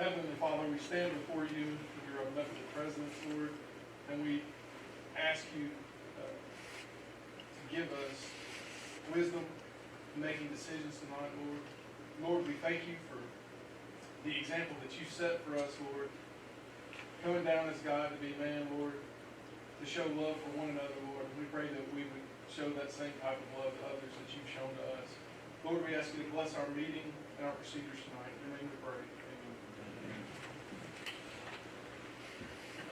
Heavenly Father, we stand before you with your omnipotent presence, Lord, and we ask you to give us wisdom in making decisions tonight, Lord. Lord, we thank you for the example that you set for us, Lord, coming down as God to be man, Lord, to show love for one another, Lord. And we pray that we would show that same type of love to others that you've shown to us. Lord, we ask you to bless our meeting and our procedures tonight. In your name we pray.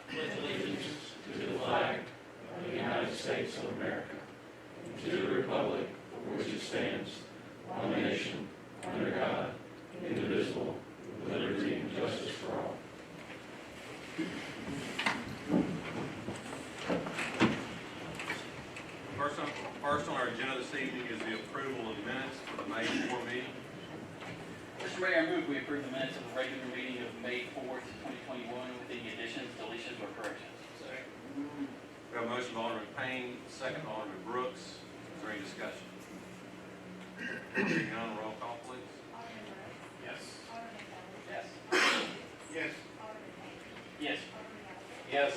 Pledge allegiance to the flag of the United States of America, and to the republic for which it stands, one nation, under God, indivisible, with liberty and justice for all. First on our agenda this evening is the approval of minutes for the May 4 meeting. Mr. Mayor, I move we approve the minutes of the regular meeting of May 4th, 2021 with any additions, deletions, or corrections. We have a motion by Alderman Payne, second by Alderman Brooks. Is there any discussion? Hearing none, roll call, please. Yes. Yes. Yes. Yes. Yes.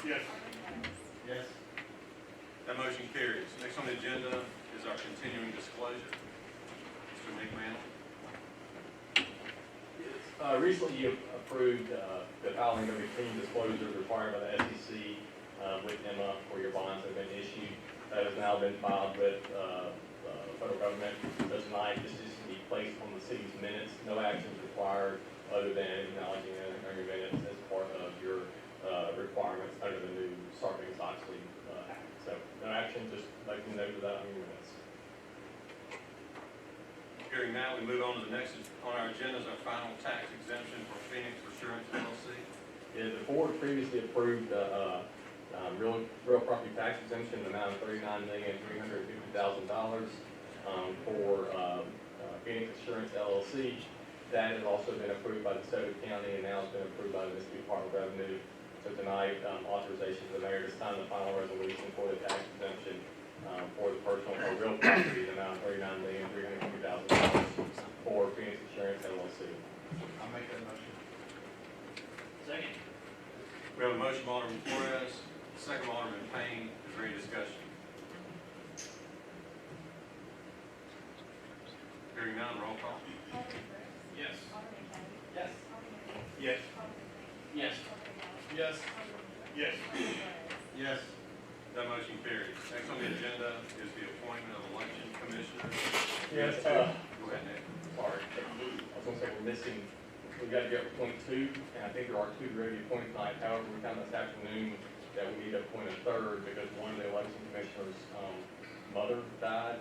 Yes. Yes. That motion carries. Next on the agenda is our continuing disclosure. Mr. McMahon. Recently, you approved the filing of continuing disclosures required by the SEC with Emma for your bonds that have been issued. That has now been filed with the federal government. So tonight, this is to be placed on the city's minutes. No action is required other than acknowledging it on your minutes as part of your requirements under the new Sarbanes-Oxley Act. So no action, just make a note of that on your minutes. Hearing that, we move on to the next on our agenda is our final tax exemption for Phoenix Assurance LLC. Yeah, the board previously approved real property tax exemption in the amount of $39,350,000 for Phoenix Assurance LLC. That has also been approved by the Southaven County and now has been approved by the Mississippi Department of Revenue. So tonight, authorization to the mayor to sign the final resolution for the tax exemption for the personal or real property in the amount of $39,350,000 for Phoenix Assurance LLC. I'll make that motion. Second. We have a motion by Alderman Flores, second by Alderman Payne. Is there any discussion? Hearing none, roll call. Yes. Yes. Yes. Yes. Yes. Yes. Yes. That motion carries. Next on the agenda is the appointment of election commissioners. Yes, Go ahead, Nick. sorry, I was gonna say we're missing, we got to get appoint two, and I think there are two ready to appoint tonight. However, we found this afternoon that we need to appoint a third because one of the election commissioners' mother died.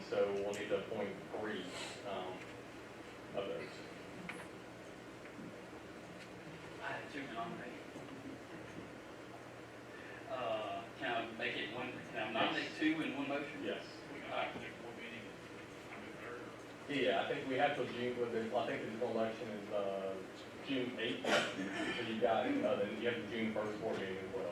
So we'll need to appoint three of those. I have two nominated. Can I make it one, can I nominate two in one motion? Yes. All right. Yeah, I think we have till June, I think the general election is June 8th. So you got, then you have the June 1st board meeting as well.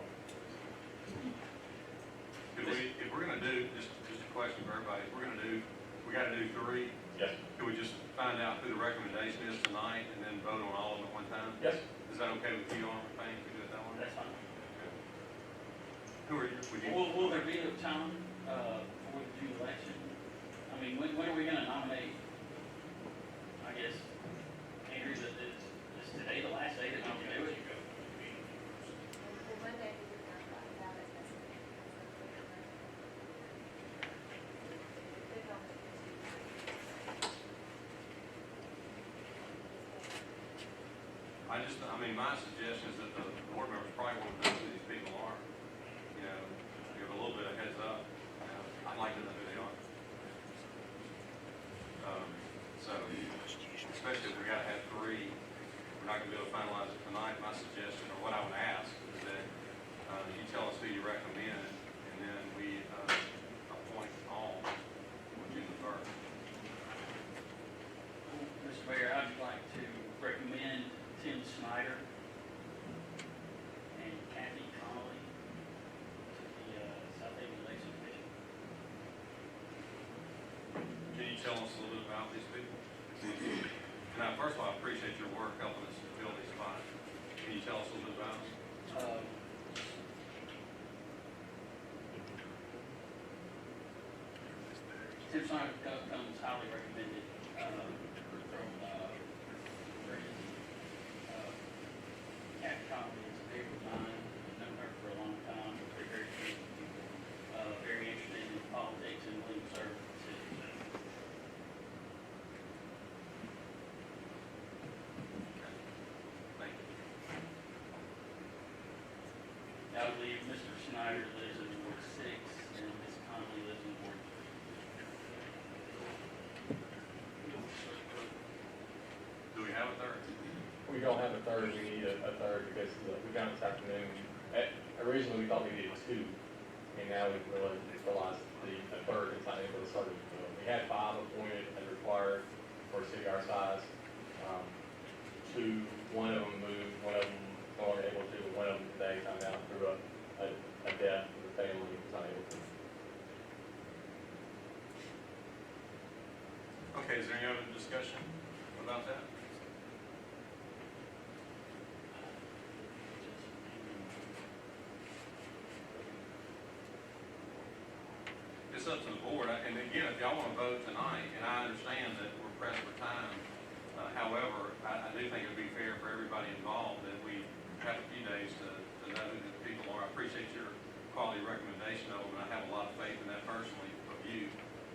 Could we, if we're gonna do, just a question for everybody, if we're gonna do, we gotta do three, Yes. could we just find out who the recommendation is tonight and then vote on all of them at one time? Yes. Is that okay with you, Alderman Payne, if we do it that way? That's fine. Who are you, would you? Will there be a time for the June election? I mean, when are we gonna nominate? I guess, Andrew, is today the last day that I'm gonna do it? I mean, my suggestion is that the board members probably want to know who these people are. You know, give a little bit of heads up. I'd like to know who they are. So, especially if we gotta have three, we're not gonna be able to finalize it tonight. My suggestion, or what I would ask, is that you tell us who you recommend, and then we appoint all on June the 1st. Mr. Mayor, I'd like to recommend Tim Snyder and Kathy Connolly to the Southaven Election Commission. Can you tell us a little bit about these people? And first of all, I appreciate your work helping us build these spots. Can you tell us a little bit about it? Tim Snyder comes highly recommended, from, Cat County, is a favorite of mine, known her for a long time, very, very good people, very interested in politics and willing to serve the city. Thank you. I believe Mr. Snyder lives in Ward 6, and Ms. Conley lives in Ward 3. Do we have a third? We don't have a third, we need a third because we found this afternoon, originally we thought we needed two, and now we realized the third is not able to start. We had 5 appointed as required for a city our size. One of them moved, one of them no longer able to, and one of them today found out through a death of the family was not able to. Okay, is there any other discussion about that? It's up to the board, and again, if y'all want to vote tonight, and I understand that we're pressed for time, however, I do think it'd be fair for everybody involved that we have a few days to know who the people are. I appreciate your quality recommendation of them, and I have a lot of faith in that personally of you,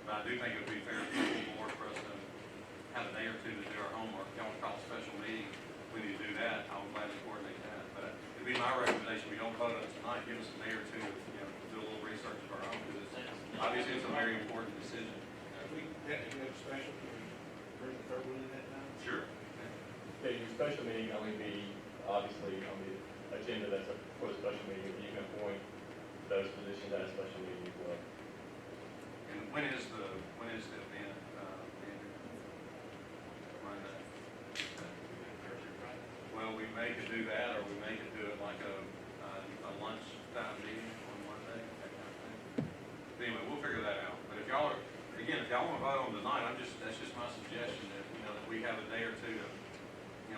but I do think it'd be fair for the board for us to have a day or two to do our homework. If y'all want to call a special meeting, we need to do that, I would gladly coordinate that, but it'd be my recommendation, we don't vote on it tonight, give us a day or two to, do a little research of our own, because obviously, it's a very important decision. We have to have a special, bring the third one in that time? Sure. Okay, your special meeting only be, obviously, on the agenda that's for a special meeting, you can appoint those positions at a special meeting as well. And when is the event, Andrew? Monday. Well, we may could do that, or we may could do it like a lunchtime meeting on Monday, that kind of thing. Anyway, we'll figure that out. But if y'all are, again, if y'all want to vote on tonight, that's just my suggestion that, that we have a day or two to,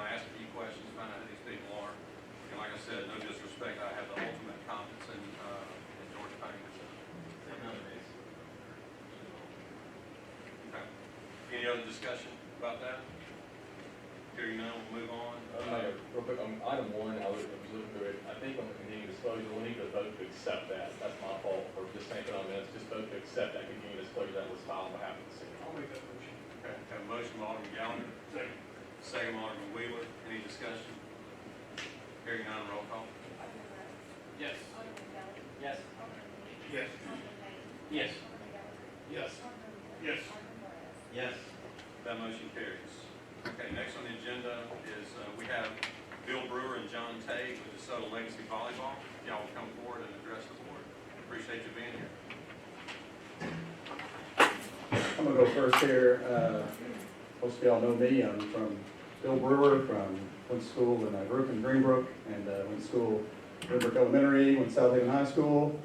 ask a few questions, find out who these people are. And like I said, no disrespect, I have the ultimate confidence in George Payne. Okay. Any other discussion about that? Hearing none, we'll move on. Mayor, real quick, on item 1, I was looking through it, I think on the continuing disclosure, we need to vote to accept that. That's my fault for just thinking on this, just vote to accept that continuing disclosure that was filed on behalf of the city. I'll make that motion. Okay, have a motion by Alderman Gallagher. Second by Alderman Wheeler. Any discussion? Hearing none, roll call. Yes. Yes. Yes. Yes. Yes. Yes. Yes. Yes. That motion carries. Okay, next on the agenda is we have Bill Brewer and John Tate with DeSoto Legacy Volleyball. Y'all will come forward and address the board. Appreciate you being here. I'm gonna go first here. Most of y'all know me. I'm from Bill Brewer, went to school and I grew up in Greenbrook and went to school Greenbrook Elementary, went to Southaven High School.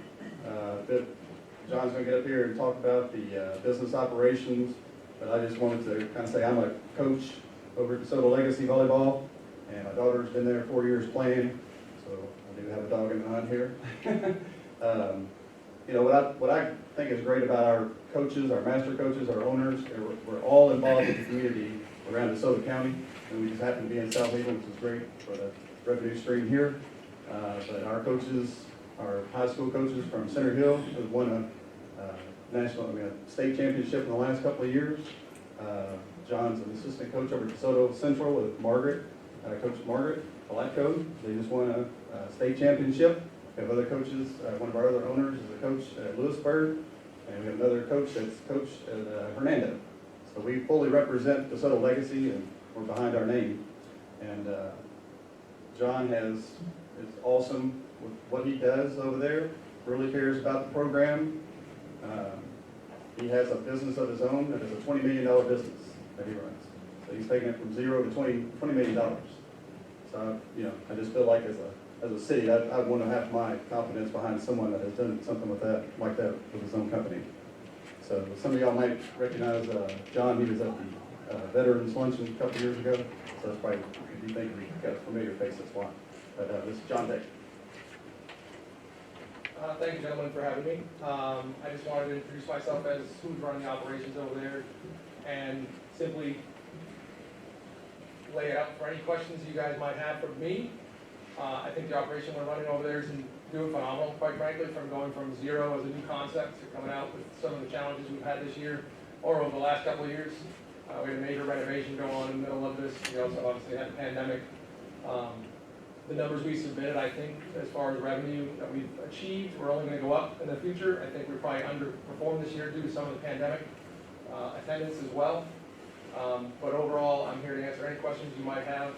John's gonna get up here and talk about the business operations, but I just wanted to kind of say I'm a coach over at DeSoto Legacy Volleyball, and my daughter's been there 4 years playing, so I do have a dog in the hunt here. What I think is great about our coaches, our master coaches, our owners, we're all involved in the community around DeSoto County, and we just happen to be in Southaven, which is great for the revenue stream here. But our coaches, our high school coaches from Center Hill have won a state championship in the last couple of years. John's an assistant coach over at DeSoto Central with Margaret, Coach Margaret Palatko. They just won a state championship. We have other coaches. One of our other owners is a coach at Lewisburg, and we have another coach that's coached at Hernando. So we fully represent DeSoto Legacy, and we're behind our name. And John is awesome with what he does over there. Really cares about the program. He has a business of his own that is a $20 million business that he runs. So he's taking it from zero to $20 million. So I just feel like as a city, I want to have my confidence behind someone that has done something like that with his own company. So some of y'all might recognize John. He was at veterans luncheon a couple years ago, so that's probably, if you think we've got a familiar face, that's why. But this is John Day. Thank you, gentlemen, for having me. I just wanted to introduce myself as who's running the operations over there and simply lay it out for any questions you guys might have for me. I think the operation we're running over there is doing phenomenal, quite frankly, from going from zero as a new concept to coming out with some of the challenges we've had this year or over the last couple of years. We had a major renovation go on in the middle of this. We also obviously had the pandemic. The numbers we submitted, I think, as far as revenue that we've achieved, we're only gonna go up in the future. I think we probably underperformed this year due to some of the pandemic attendance as well. But overall, I'm here to answer any questions you might have.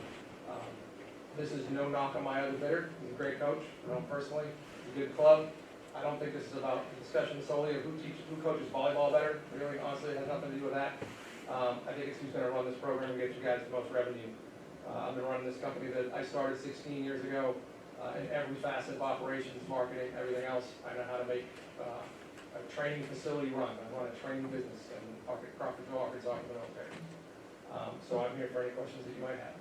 This is no knock on my other bidder. He's a great coach, I know him personally. He's a good club. I don't think this is about a discussion solely of who coaches volleyball better. Really, honestly, it has nothing to do with that. I think it's who's gonna run this program and get you guys the most revenue. I've been running this company that I started 16 years ago in every facet of operations, marketing, everything else. I know how to make a training facility run. I run a training business in Crawfordsville, Arkansas, for the military. So I'm here for any questions that you might have.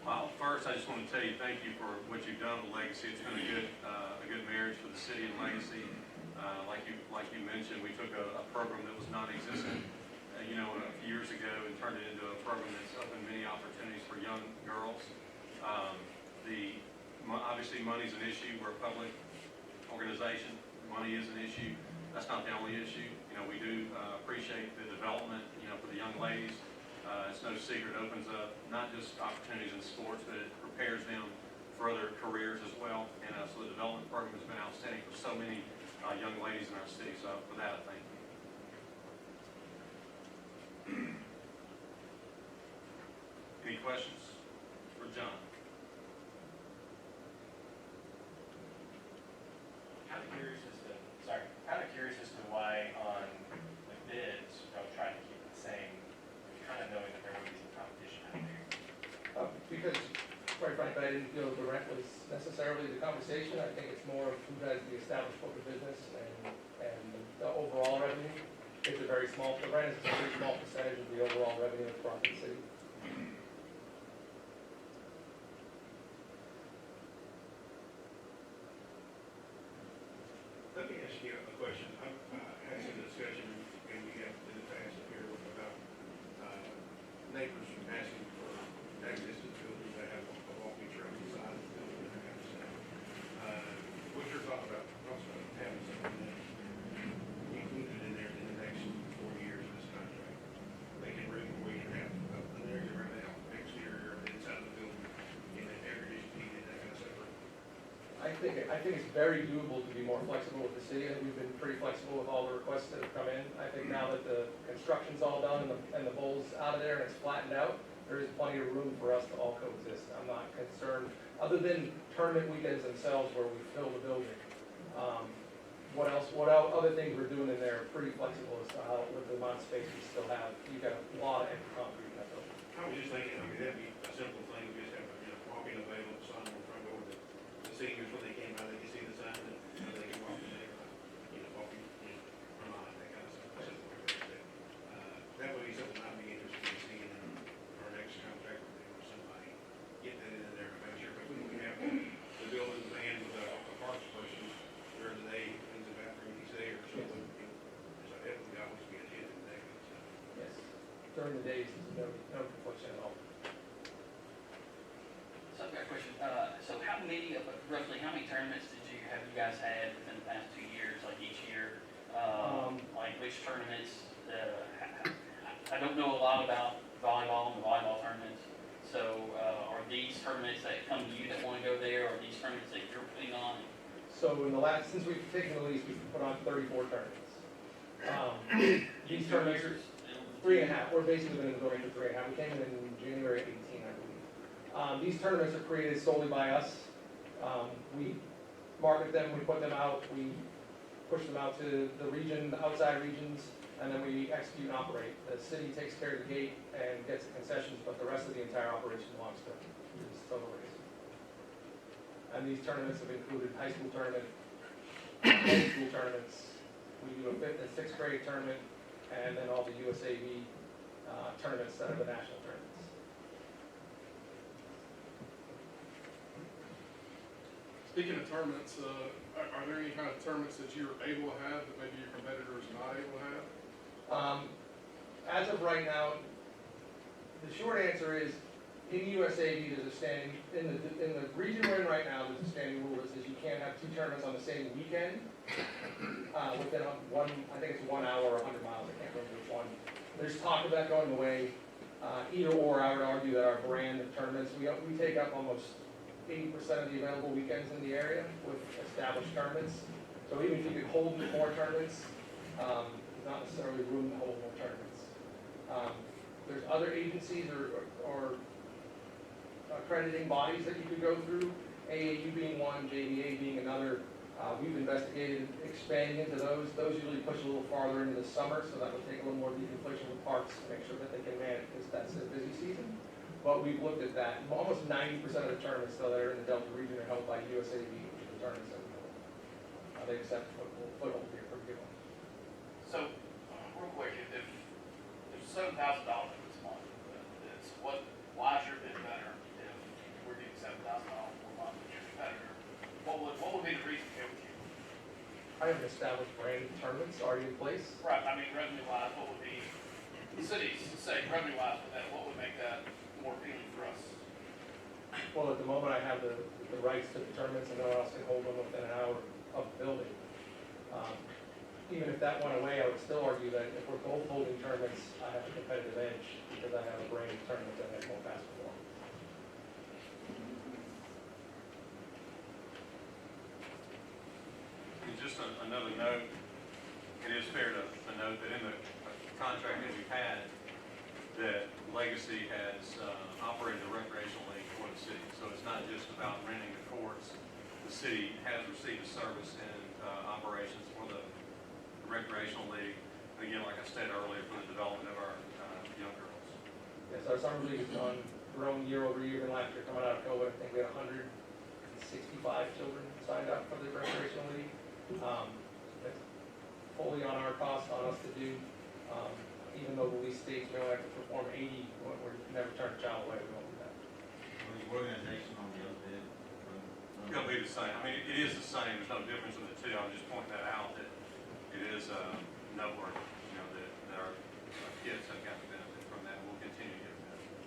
Well, first, I just want to tell you thank you for what you've done with Legacy. It's been a good marriage for the city and Legacy. Like you mentioned, we took a program that was non-existent, a few years ago and turned it into a program that's opened many opportunities for young girls. Obviously, money's an issue. We're a public organization. Money is an issue. That's not the only issue. We do appreciate the development, for the young ladies. It's no secret, it opens up not just opportunities in sports, but it prepares them for other careers as well. And so the development program has been outstanding for so many young ladies in our city. So for that, I thank you. Any questions for John? Kind of curious as to why on the bids, don't try to keep it the same, kind of knowing that there would be some competition out there. Because, quite frankly, I didn't feel the rent was necessarily the conversation. I think it's more of who has the established book of business and the overall revenue. It's a very small, the rent is a very small percentage of the overall revenue of Crawford City. Let me ask you a question. I've had some discussion, and we have in the past here about neighbors asking for access to buildings that have a walking trail inside of the building and that kind of stuff. What's your thought about also having something that included in there in the next 4 years of this contract? Making room where we can have an area around the exterior, inside of the building, and then air conditioning, heating, that kind of stuff. I think it's very doable to be more flexible with the city. I think we've been pretty flexible with all the requests that have come in. I think now that the construction's all done and the bowl's out of there and it's flattened out, there is plenty of room for us to all coexist. I'm not concerned, other than tournament weekends themselves where we fill the building. What other things we're doing in there are pretty flexible as to how, with the amount of space we still have. You've got a lot of empty concrete in that building. I was just thinking, that'd be a simple thing, just have walking available sign on the front door that the seniors, when they came out, they could see the sign and they could walk in there, walking, or not, that kind of stuff. Simple like that. That would be something I'd be interested in seeing in our next contract or somebody get that in there and make sure, but when we have the building and with the parks person during the day, cleans the bathroom, he's there, or something, so that would always be a hit in that kind of stuff. Yes, during the days, there's no confliction at all. So I've got a question. So roughly how many tournaments have you guys had within the past 2 years, like each year? Like which tournaments, I don't know a lot about volleyball and the volleyball tournaments. So are these tournaments that come to you that want to go there, or are these tournaments that you're putting on? So since we've taken the lease, we've put on 34 tournaments. These tournaments are 3.5. We're basically been in the building for 3.5. We came in January 18, I believe. These tournaments are created solely by us. We market them, we put them out, we push them out to the region, the outside regions, and then we execute and operate. The city takes care of the gate and gets the concessions, but the rest of the entire operation belongs to Silver Race. And these tournaments have included high school tournament, middle school tournaments. We do a 5th and 6th grade tournament, and then all the USAV tournaments that are the national tournaments. Speaking of tournaments, are there any kind of tournaments that you're able to have that maybe your competitors are not able to have? As of right now, the short answer is, in USAV, there's a standing, in the region we're in right now, there's a standing rule that says you can't have two tournaments on the same weekend, within one, I think it's 1 hour or 100 miles, I can't remember which one. There's talk of that going away, either or, I would argue that our brand of tournaments, we take up almost 80% of the available weekends in the area with established tournaments. So even if you could hold more tournaments, there's not necessarily room to hold more tournaments. There's other agencies or accrediting bodies that you could go through, AAU being one, JVA being another. We've investigated expanding into those. Those usually push a little farther into the summer, so that would take a little more deconfliction with parks to make sure that they can manage, because that's their busy season. But we've looked at that. Almost 90% of the tournaments, though, that are in the Delta region are held by USAV, which is the tournaments that we hold. They accept foothold here for good ones. So, real quick, if there's $7,000 this month, why is your bid better if we're getting $7,000 per month with your competitor? What would be the reason to go with you? I have an established brand of tournaments already in place. Right, I mean, revenue-wise, what would be, the cities say revenue-wise with that, what would make that more appealing for us? Well, at the moment, I have the rights to the tournaments, and no one else can hold them within an hour of the building. Even if that went away, I would still argue that if we're both holding tournaments, I have a competitive edge because I have a brand of tournament that has more basketball. And just another note, it is fair to note that in the contract that we've had, that Legacy has operated the recreational league for the city. So it's not just about renting the courts. The city has received a service and operations for the recreational league. And again, like I said earlier, for the development of our young girls. Yes, our summer league has grown year over year. Even last year, coming out of COVID, I think we had 165 children signed up for the recreational league. It's fully on our cost, on us to do. Even though the lease states we only have to perform 80, we're never turn a child away. We won't do that. Organization on the other bid. It's going to be the same. I mean, it is the same. There's no difference in the two. I'm just pointing that out, that it is noteworthy, that our kids have got the benefit from that. We'll continue to get the benefit.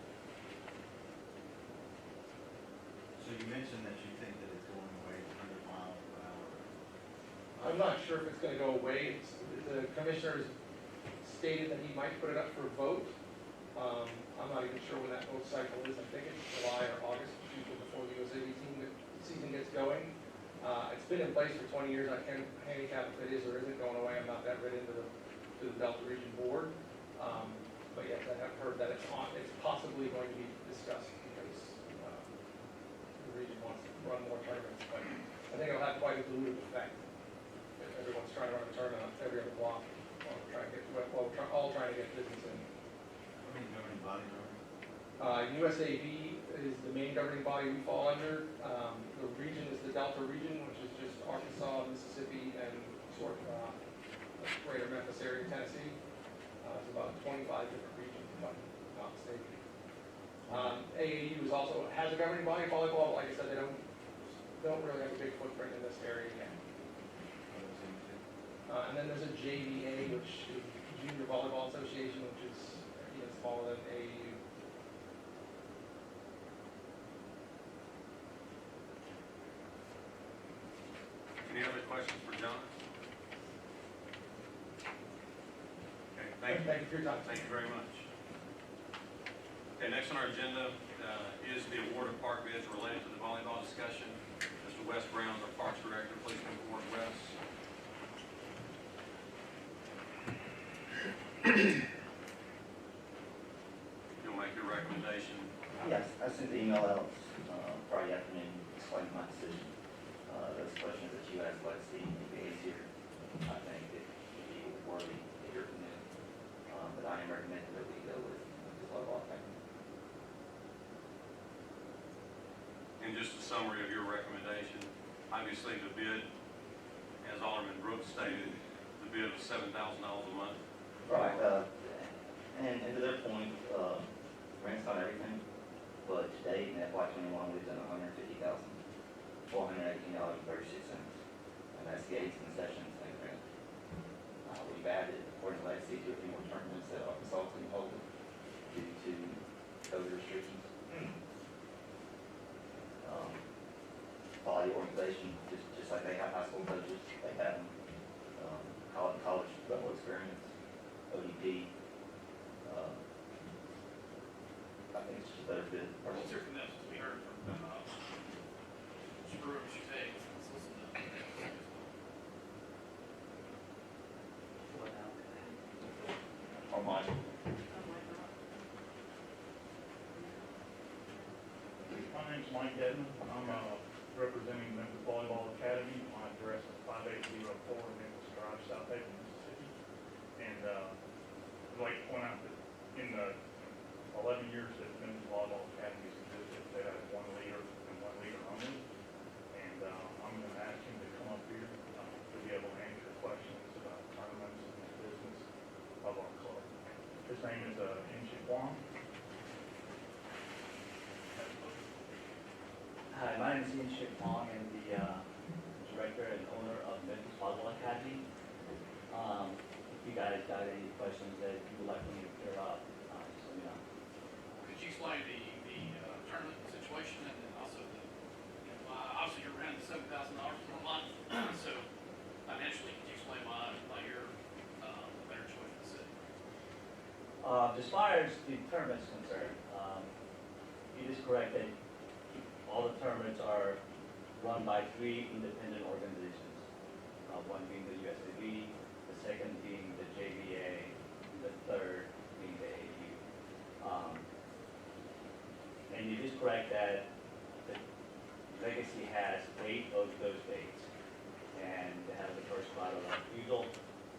So you mentioned that you think that it's going away 100 miles per hour. I'm not sure if it's going to go away. The commissioners stated that he might put it up for a vote. I'm not even sure when that vote cycle is. I think it's July or August, usually before the USAV season gets going. It's been in place for 20 years. I can't handicap if it is or isn't going away. I'm not that read into the Delta Region Board. But yes, I have heard that it's possibly going to be discussed because the region wants to run more tournaments. But I think it'll have quite a dilutive effect. If everyone's trying to run a tournament on every other block, we're all trying to get business in. How many governing bodies are there? USAV is the main governing body we fall under. The region is the Delta region, which is just Arkansas, Mississippi, and sort of greater Memphis area, Tennessee. It's about 25 different regions, if I'm not mistaken. AAU is also has a governing body, volleyball. Like I said, they don't really have a big footprint in this area yet. And then there's a JVA, which is Junior Volleyball Association, which is even smaller than AAU. Any other questions for John? Okay, thank you. Thank you for your time. Thank you very much. Okay, next on our agenda is the award of park bids related to the volleyball discussion. Mr. Wes Brown, our Parks Director, please come forward, Wes. You'll make your recommendation. Yes, I sent the email out Friday afternoon explaining my decision. Those questions that you asked Lexi and Gaze here, I think it would be worthy of your opinion. But I am recommending that we go with the volleyball thing. And just a summary of your recommendation, obviously the bid, as Alderman Brooks stated, the bid was $7,000 a month. Right, and to their point, better bid. Let's hear from them, since we heard from, screw what you say. Let's listen to them. Or mine. My name's Mike Edmond. I'm representing Memphis Volleyball Academy. My address is 5804 Memphis Drive, Southaven, Mississippi. And I'd like to point out that in the 11 years that Memphis Volleyball Academy has existed, they have one leader and one leader only. And I'm going to ask him to come up here to be able to answer questions about tournaments and the business of our club. His name is N.J. Wong. Hi, my name is Ian Shik Pong. I'm the director and owner of Memphis Volleyball Academy. If you guys got any questions that you would like me to clear up, just let me know. Could you explain the tournament situation and then also the, obviously you're around the $7,000 per month, so financially, could you explain why you're a better choice for the city? As far as the tournament's concerned, it is correct that all the tournaments are run by 3 independent organizations, one being the USAB, the second being the JVA, and the third being the AU. And it is correct that the Legacy has 8 of those dates, and they have the first right of refusal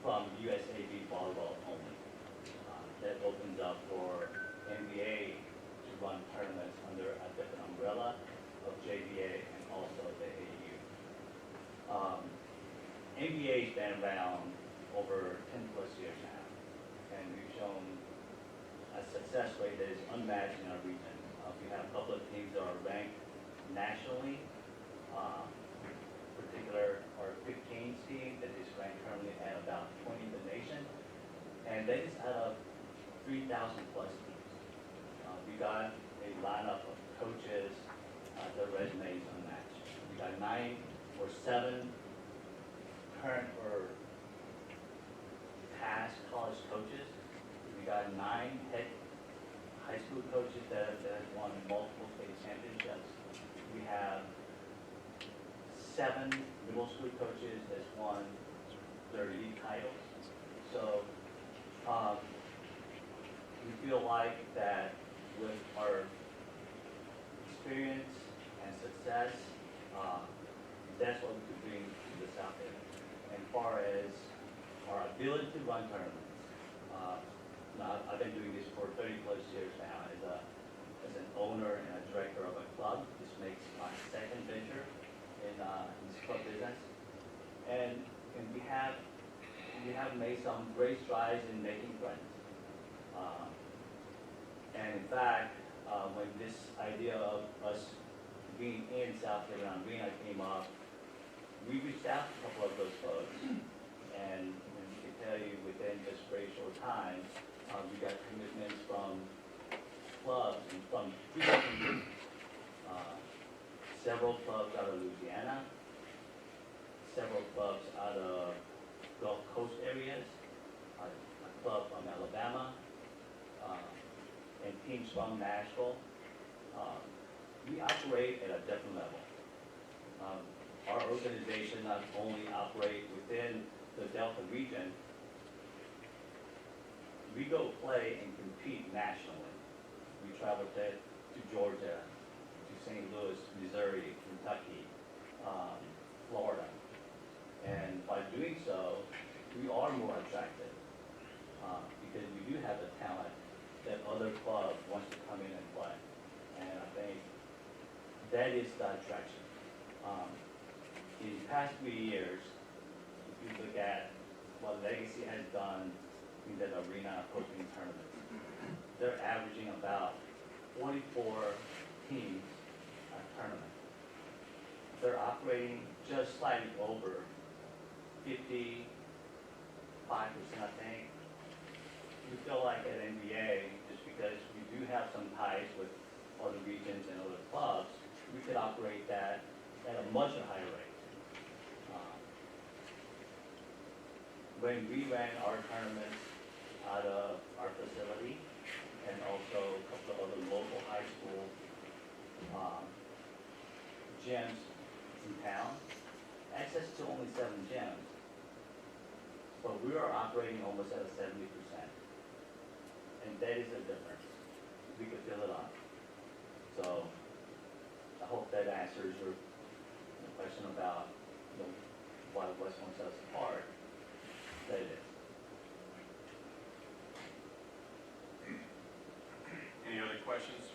from USAB volleyball only. That opens up for NBA to run tournaments under a different umbrella of JVA and also the AU. NBA's been around over 10 plus years now, and we've shown a success rate that is unmatched in our region. We have a couple of teams that are ranked nationally, particular our 15 team that is ranked currently at about 20 in the nation, and that is out of 3,000 plus teams. We got a lineup of coaches. Their resumes unmatched. We got 9 or 7 current or past college coaches. We got 9 head high school coaches that have won multiple state championships. We have 7 middle school coaches that's won their league titles. So we feel like that with our experience and success, that's what we could bring to the South End. And as far as our ability to run tournaments, now I've been doing this for 30 plus years now as an owner and a director of a club. This makes my second venture in this club business, and we have made some great strides in making friends. And in fact, when this idea of us being in Southaven Arena came up, we reached out to a couple of those folks, and we can tell you within just a very short time, we got commitments from clubs and from 3 different groups. Several clubs out of Louisiana, several clubs out of Gulf Coast areas, a club from Alabama, and teams from Nashville. We operate at a different level. Our organization not only operate within the Delta region, we go play and compete nationally. We travel to Georgia, to St. Louis, Missouri, Kentucky, Florida. And by doing so, we are more attractive because we do have the talent that other clubs wants to come in and play. And I think that is the attraction. In the past 3 years, if you look at what Legacy has done in the arena coaching tournament, they're averaging about 44 teams a tournament. They're operating just slightly over 55%, I think. We feel like at NBA, just because we do have some ties with other regions and other clubs, we could operate that at a much higher rate. When we ran our tournaments out of our facility and also a couple of other local high schools we are operating almost at a 70%. And that is a difference. We could fill it up. So I hope that answers your question about, why West wants us apart. That is. Any other questions?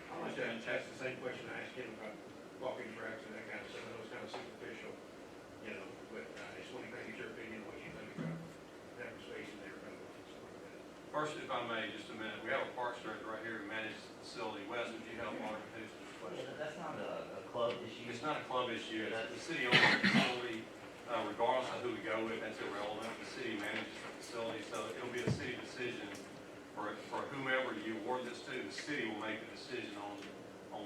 I'll let you ask the same question I asked him about walking tracks and that kind of stuff. I know it's kind of superficial, but I just want to get your opinion, what you think about that space in there, kind of stuff like that. First, if I may, just a minute, we have a parks director right here who manages the facility. Wes, would you help Alderman Hoots with this question? That's not a club issue. It's not a club issue, it's the city owns the facility, regardless of who we go with, that's irrelevant. The city manages the facility, so it'll be a city decision for whomever you award this to. The city will make the decision on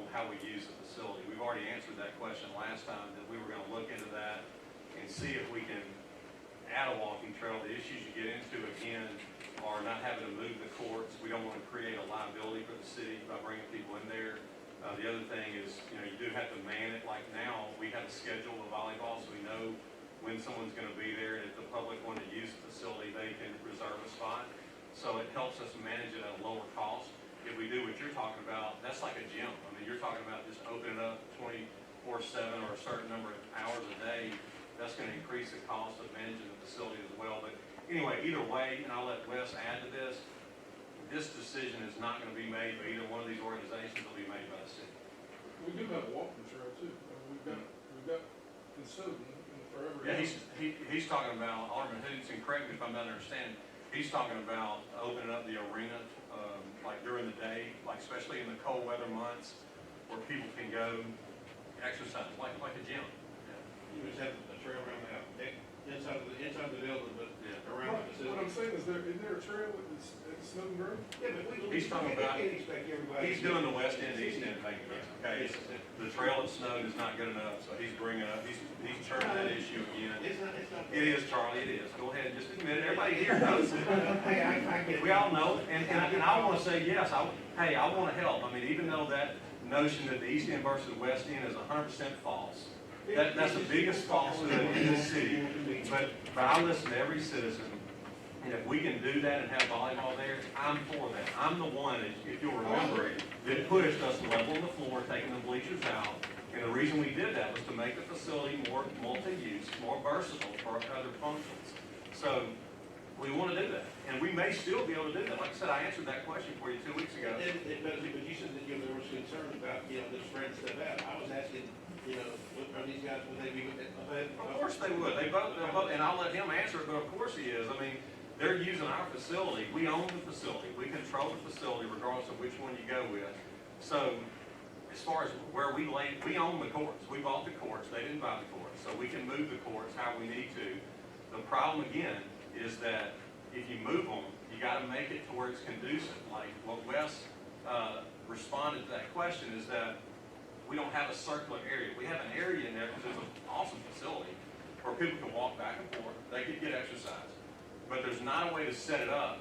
how we use the facility. We've already answered that question last time, that we were gonna look into that and see if we can add a walking trail. The issues you get into, again, are not having to move the courts. We don't want to create a liability for the city by bringing people in there. The other thing is, you do have to man it. Like now, we have a schedule of volleyball, so we know when someone's going to be there. And if the public want to use the facility, they can reserve a spot. So it helps us manage it at a lower cost. If we do what you're talking about, that's like a gym. I mean, you're talking about just opening up 24/7 or a certain number of hours a day. That's going to increase the cost of managing the facility as well. But anyway, either way, and I'll let Wes add to this, this decision is not going to be made by either one of these organizations. It'll be made by the city. We do have a walking trail too. I mean, we've got in Southaven and forever. Yeah, he's talking about Alderman Hoots, and correct me if I'm not understanding, he's talking about opening up the arena, like during the day, like especially in the cold weather months, where people can go exercise, like a gym. You just have a trail around the house, inside of the building, but around the What I'm facility. saying is there a trail at Snowden Grove? Yeah, but He's talking about- we can't expect everybody. He's doing the west end, east end thing again, okay? The trail at Snowden is not good enough, so he's bringing up, he's churning that issue again. It's not. It is, Charlie, it is. Go ahead and just admit it. Everybody here knows it. I get it. We all know it, and I want to say, yes, I want to help. I mean, even though that notion that the east end versus west end is 100% false. That's the biggest falsehood in this city. But I listen to every citizen, and if we can do that and have volleyball there, I'm for that. I'm the one, if you'll remember it, that pushed us level the floor, taking the bleachers out. And the reason we did that was to make the facility more multi-use, more versatile for other functions. So we want to do that, and we may still be able to do that. Like I said, I answered that question for you 2 weeks ago. But you said that, there was concern about, the spread stuff out. I was asking, are these guys, would they be available? Of course they would. They'll vote, and I'll let him answer it, but of course he is. I mean, they're using our facility. We own the facility. We control the facility regardless of which one you go with. So as far as where we own the courts. We bought the courts. They didn't buy the courts. So we can move the courts how we need to. The problem again is that if you move them, you got to make it to where it's conducive. Like what Wes responded to that question is that we don't have a circular area. We have an area in there because it's an awesome facility where people can walk back and forth. They could get exercise. But there's not a way to set it up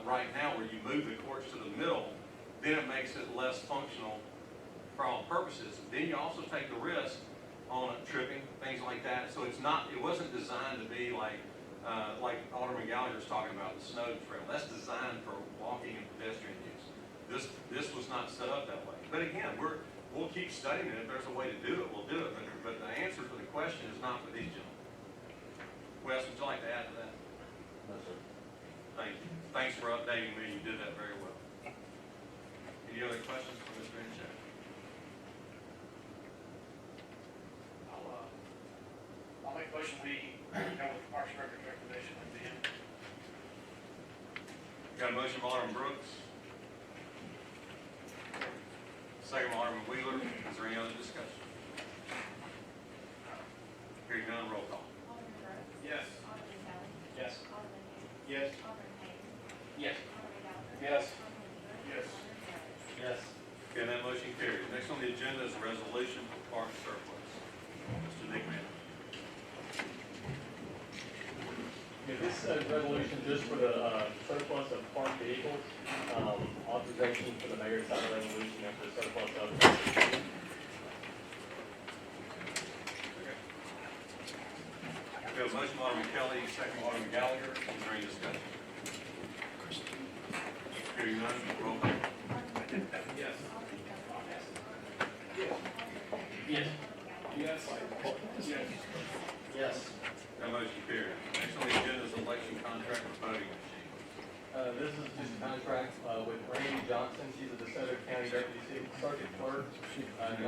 right now where you move the courts to the middle. Then it makes it less functional for all purposes. Then you also take the risk on tripping, things like that. So it wasn't designed to be like Alderman Gallagher was talking about, the Snowden Trail. That's designed for walking and pedestrian use. This was not set up that way. But again, we'll keep studying it. If there's a way to do it, we'll do it. But the answer to the question is not for these gentlemen. Wes, would you like to add to that? No, sir. Thank you. Thanks for updating me. You did that very well. Any other questions for Mr. Incheck? I'll make a motion, we go with the Parks and Rec recommendation at the end. Got a motion from Alderman Brooks. Second from Alderman Wheeler. Is there any other discussion? Hearing none, roll call. Alderman Brooks. Yes. Alderman Kelly. Yes. Alderman Hoots. Yes. Alderman Hayes. Yes. Alderman Gallagher. Yes. Alderman Wheeler. Yes. Alderman Kelly. Yes. Okay, that motion carries. Next on the agenda is a resolution for park surplus. Mr. Nick Mann. Yeah, this resolution just for the surplus of park vehicles, authorization for the mayor to sign a resolution after the surplus of. We have a motion by Alderman Kelly, second by Alderman Gallagher. Is there any discussion? Hearing none, roll call. Yes. Yes. Yes. Yes. Yes. That motion carries. Next on the agenda is election contract for voting machine. This is just a contract, with Randy Johnson, she's a DeSoto County Deputy City Circuit Clerk, $500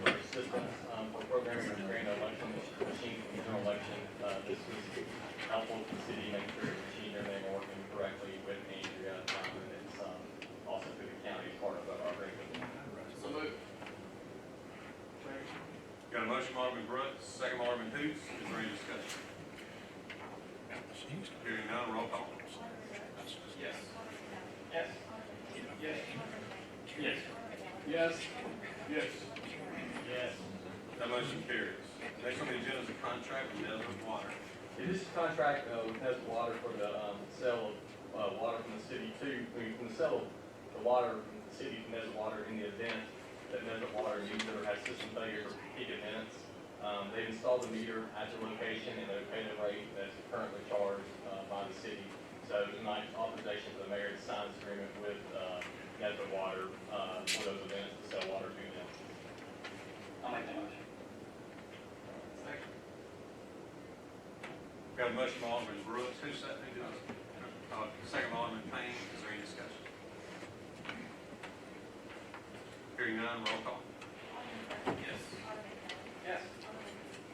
for assistance, for programming and creating an election machine for the general election. This was helpful to the city, make sure the machine, everything are working correctly with Andrea, and it's, also for the county as part of our agreement. So moved. Got a motion by Alderman Brooks, second by Alderman Hoots. Is there any discussion? Hearing none, roll call. Yes. Yes. Yes. Yes. Yes. Yes. Yes. That motion carries. Next on the agenda is a contract with Desert Water. It is a contract, with Nesbitt Water for the, sale of, water from the city from the sale of the water from the city to Nesbitt Water in the event that Nesbitt Water user has system failure for peak events. They've installed the meter at the location and they pay the rate that's currently charged, by the city. So tonight's authorization for the mayor to sign this agreement with, Nesbitt Water, for those events to sell water to them. I'll make that motion. We have a motion by Alderman Brooks. Who's that? Who does? Second by Alderman Payne. Is there any discussion? Hearing none, roll call. Yes. Yes.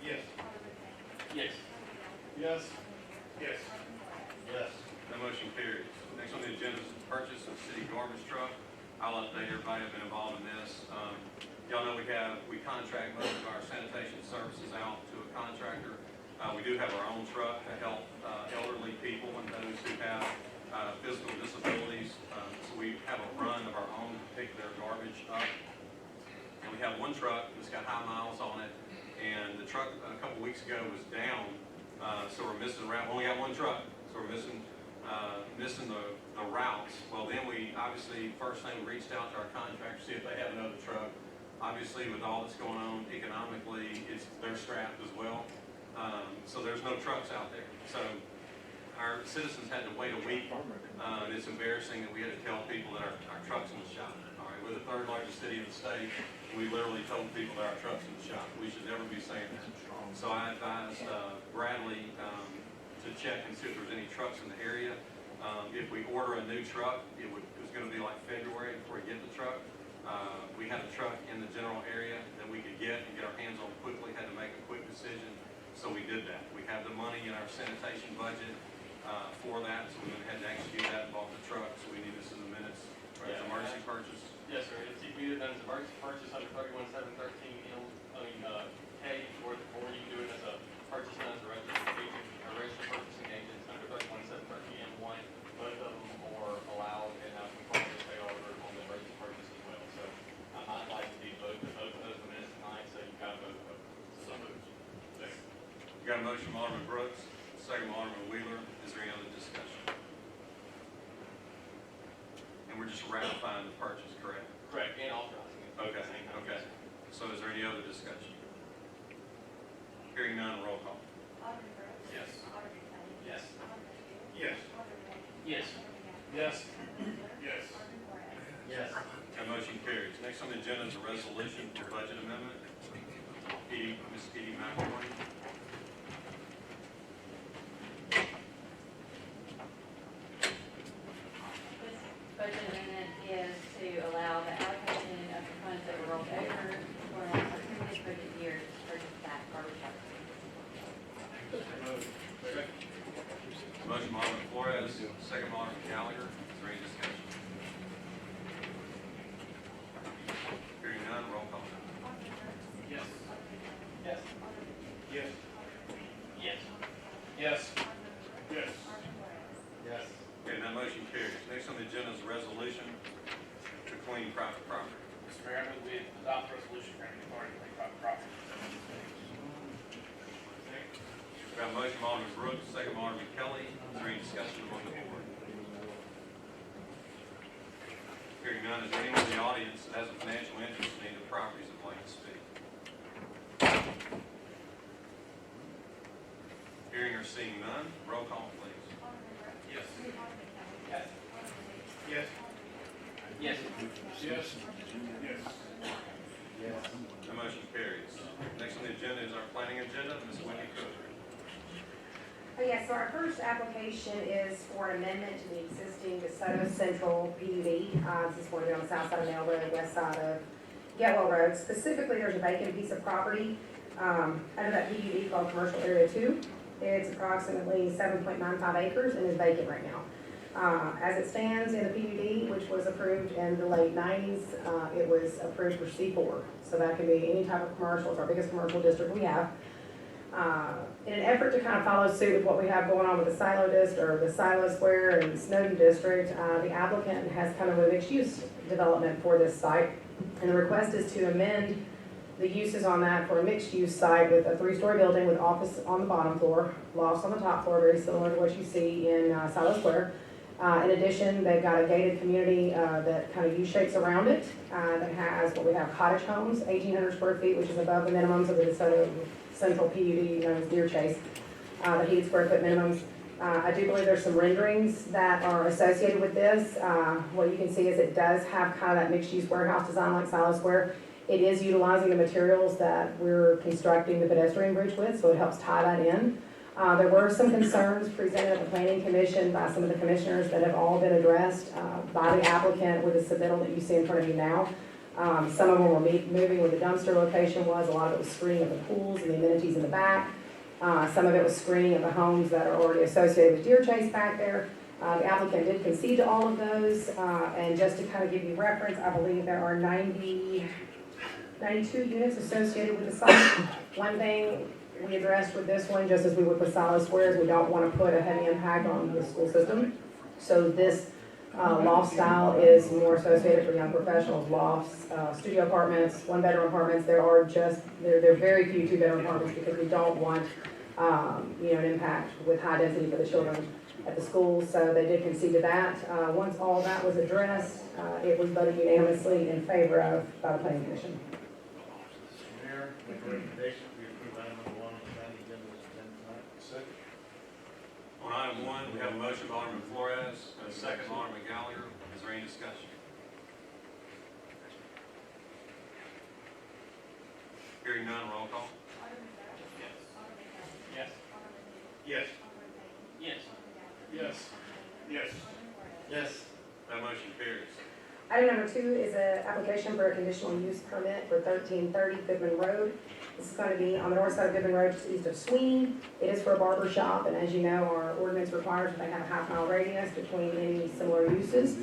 Yes. Yes. Yes. Yes. Yes. That motion carries. Next on the agenda is the purchase of city garbage truck. I'll update everybody who's been involved in this. Y'all know we contract most of our sanitation services out to a contractor. We do have our own truck to help elderly people and those who have physical disabilities. So we have a run of our own to pick their garbage up. And we have one truck that's got high miles on it, and the truck a couple weeks ago was down, so we're missing a route. We only got one truck, so we're missing the routes. Well, then we obviously, first thing, we reached out to our contractor, see if they have another truck. Obviously, with all that's going on economically, they're strapped as well. So there's no trucks out there. So our citizens had to wait a week. It's embarrassing that we had to tell people that our truck's in the shop. All right, we're the third largest city in the state. We literally told people that our truck's in the shop. We should never be saying that. So I advised Bradley to check and see if there's any trucks in the area. If we order a new truck, it was going to be like February before we get the truck. We had a truck in the general area that we could get and get our hands on quickly. Had to make a quick decision. So we did that. We have the money in our sanitation budget for that, so we went ahead and execute that and bought the truck. So we need this in the minutes. It's an emergency purchase. Yes, sir, it's either done as an emergency purchase under 31.713 K, or you can do it as a purchase done as a registered purchasing agent under 31.713 M1. Both of them are allowed and have control of pay order on the emergency purchase as well. So I'd like to do both of those minutes tonight, so you've got both of them. So moved. You got a motion from Alderman Brooks, second by Alderman Wheeler. Is there any other discussion? And we're just ratifying the purchase, correct? Correct, and authorizing it. Okay, okay. So is there any other discussion? Hearing none, roll call. Yes. Yes. Yes. Yes. Yes. Yes. Yes. Yes. That motion carries. Next on the agenda is a resolution for budget amendment. Ms. Edie McElwain. Budget amendment is to allow the allocation of the funds that were rolled over for a previous budget year to purchase that garbage truck. Motion by Alderman Flores, second by Alderman Gallagher. Is there any discussion? Hearing none, roll call. Yes. Yes. Yes. Yes. Yes. Yes. Yes. Okay, that motion carries. Next on the agenda is a resolution to clean private property. Mr. Mayor, I move we adopt the resolution granting authority to clean private property. We have a motion by Alderman Brooks, second by Alderman Kelly. Is there any discussion among the board? Hearing none, is there anyone in the audience that has a financial interest in any of the properties that would like to speak? seeing none, roll call, please. Yes. Yes. Yes. Yes. Yes. Yes. The motion carries. Next on the agenda is our planning agenda, Ms. Wendy Cook. Oh, yes, so our first application is for an amendment to the existing DeSoto Central PUD. This is going to be on the south side of Nail Road, west side of Getwell Road. Specifically, there's a vacant piece of property under that PUD called Commercial Area 2. It's approximately 7.95 acres and is vacant right now. As it stands in the PUD, which was approved in the late 90s, it was approved for C4. So that can be any type of commercial. It's our biggest commercial district we have. In an effort to kind of follow suit with what we have going on with the Silo District, or the Silo Square and Snowden District, the applicant has come up with a mixed-use development for this site. And the request is to amend the uses on that for a mixed-use site with a 3-story building with office on the bottom floor, lofts on the top floor, very similar to what you see in Silo Square. In addition, they've got a gated community that kind of U-shapes around it that has what we have cottage homes, 1,800 square feet, which is above the minimums of the DeSoto Central PUD, known as Deer Chase, the heated square foot minimums. I do believe there's some renderings that are associated with this. What you can see is it does have kind of that mixed-use warehouse design like Silo Square. It is utilizing the materials that we're constructing the pedestrian bridge with, so it helps tie that in. There were some concerns presented at the Planning Commission by some of the commissioners that have all been addressed by the applicant with the submittal that you see in front of you now. Some of them were moving where the dumpster location was. A lot of it was screening of the pools and the amenities in the back. Some of it was screening of the homes that are already associated with Deer Chase back there. The applicant did concede to all of those. And just to kind of give you reference, I believe there are 92 units associated with the site. One thing we addressed with this one, just as we would with Silo Square, is we don't want to put a heavy impact on the school system. So this loft style is more associated for young professionals, lofts, studio apartments, 1-bedroom apartments. There are very few 2-bedroom apartments because we don't want an impact with high density for the children at the schools. So they did concede to that. Once all that was addressed, it was voted unanimously in favor of by the Planning Commission. Mayor, make a recommendation, we approve item number 1 on the planning agenda as presented tonight. Second. On item 1, we have a motion by Alderman Flores and a second by Alderman Gallagher. Is there any discussion? Hearing none, roll call. Yes. Yes. Yes. Yes. Yes. Yes. That motion carries. Item number 2 is an application for a conditional use permit for 1330 Goodman Road. This is going to be on the north side of Goodman Road, just east of Sweeney. It is for a barber shop, and as you know, our ordinance requires that they have a half-mile radius between any similar uses.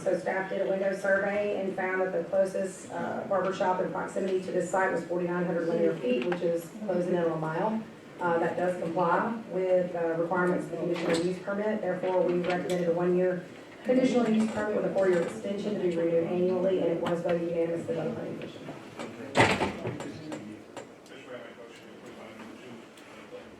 So staff did a window survey and found that the closest barber shop in proximity to this site was 4,900 linear feet, which is close in a mile. That does comply with requirements of the conditional use permit. Therefore, we recommended a 1-year conditional use permit with a 4-year extension to be renewed annually, and it was voted unanimously by the Planning Commission. Mr. Mayor, I make a motion to approve item number 2 on the planning.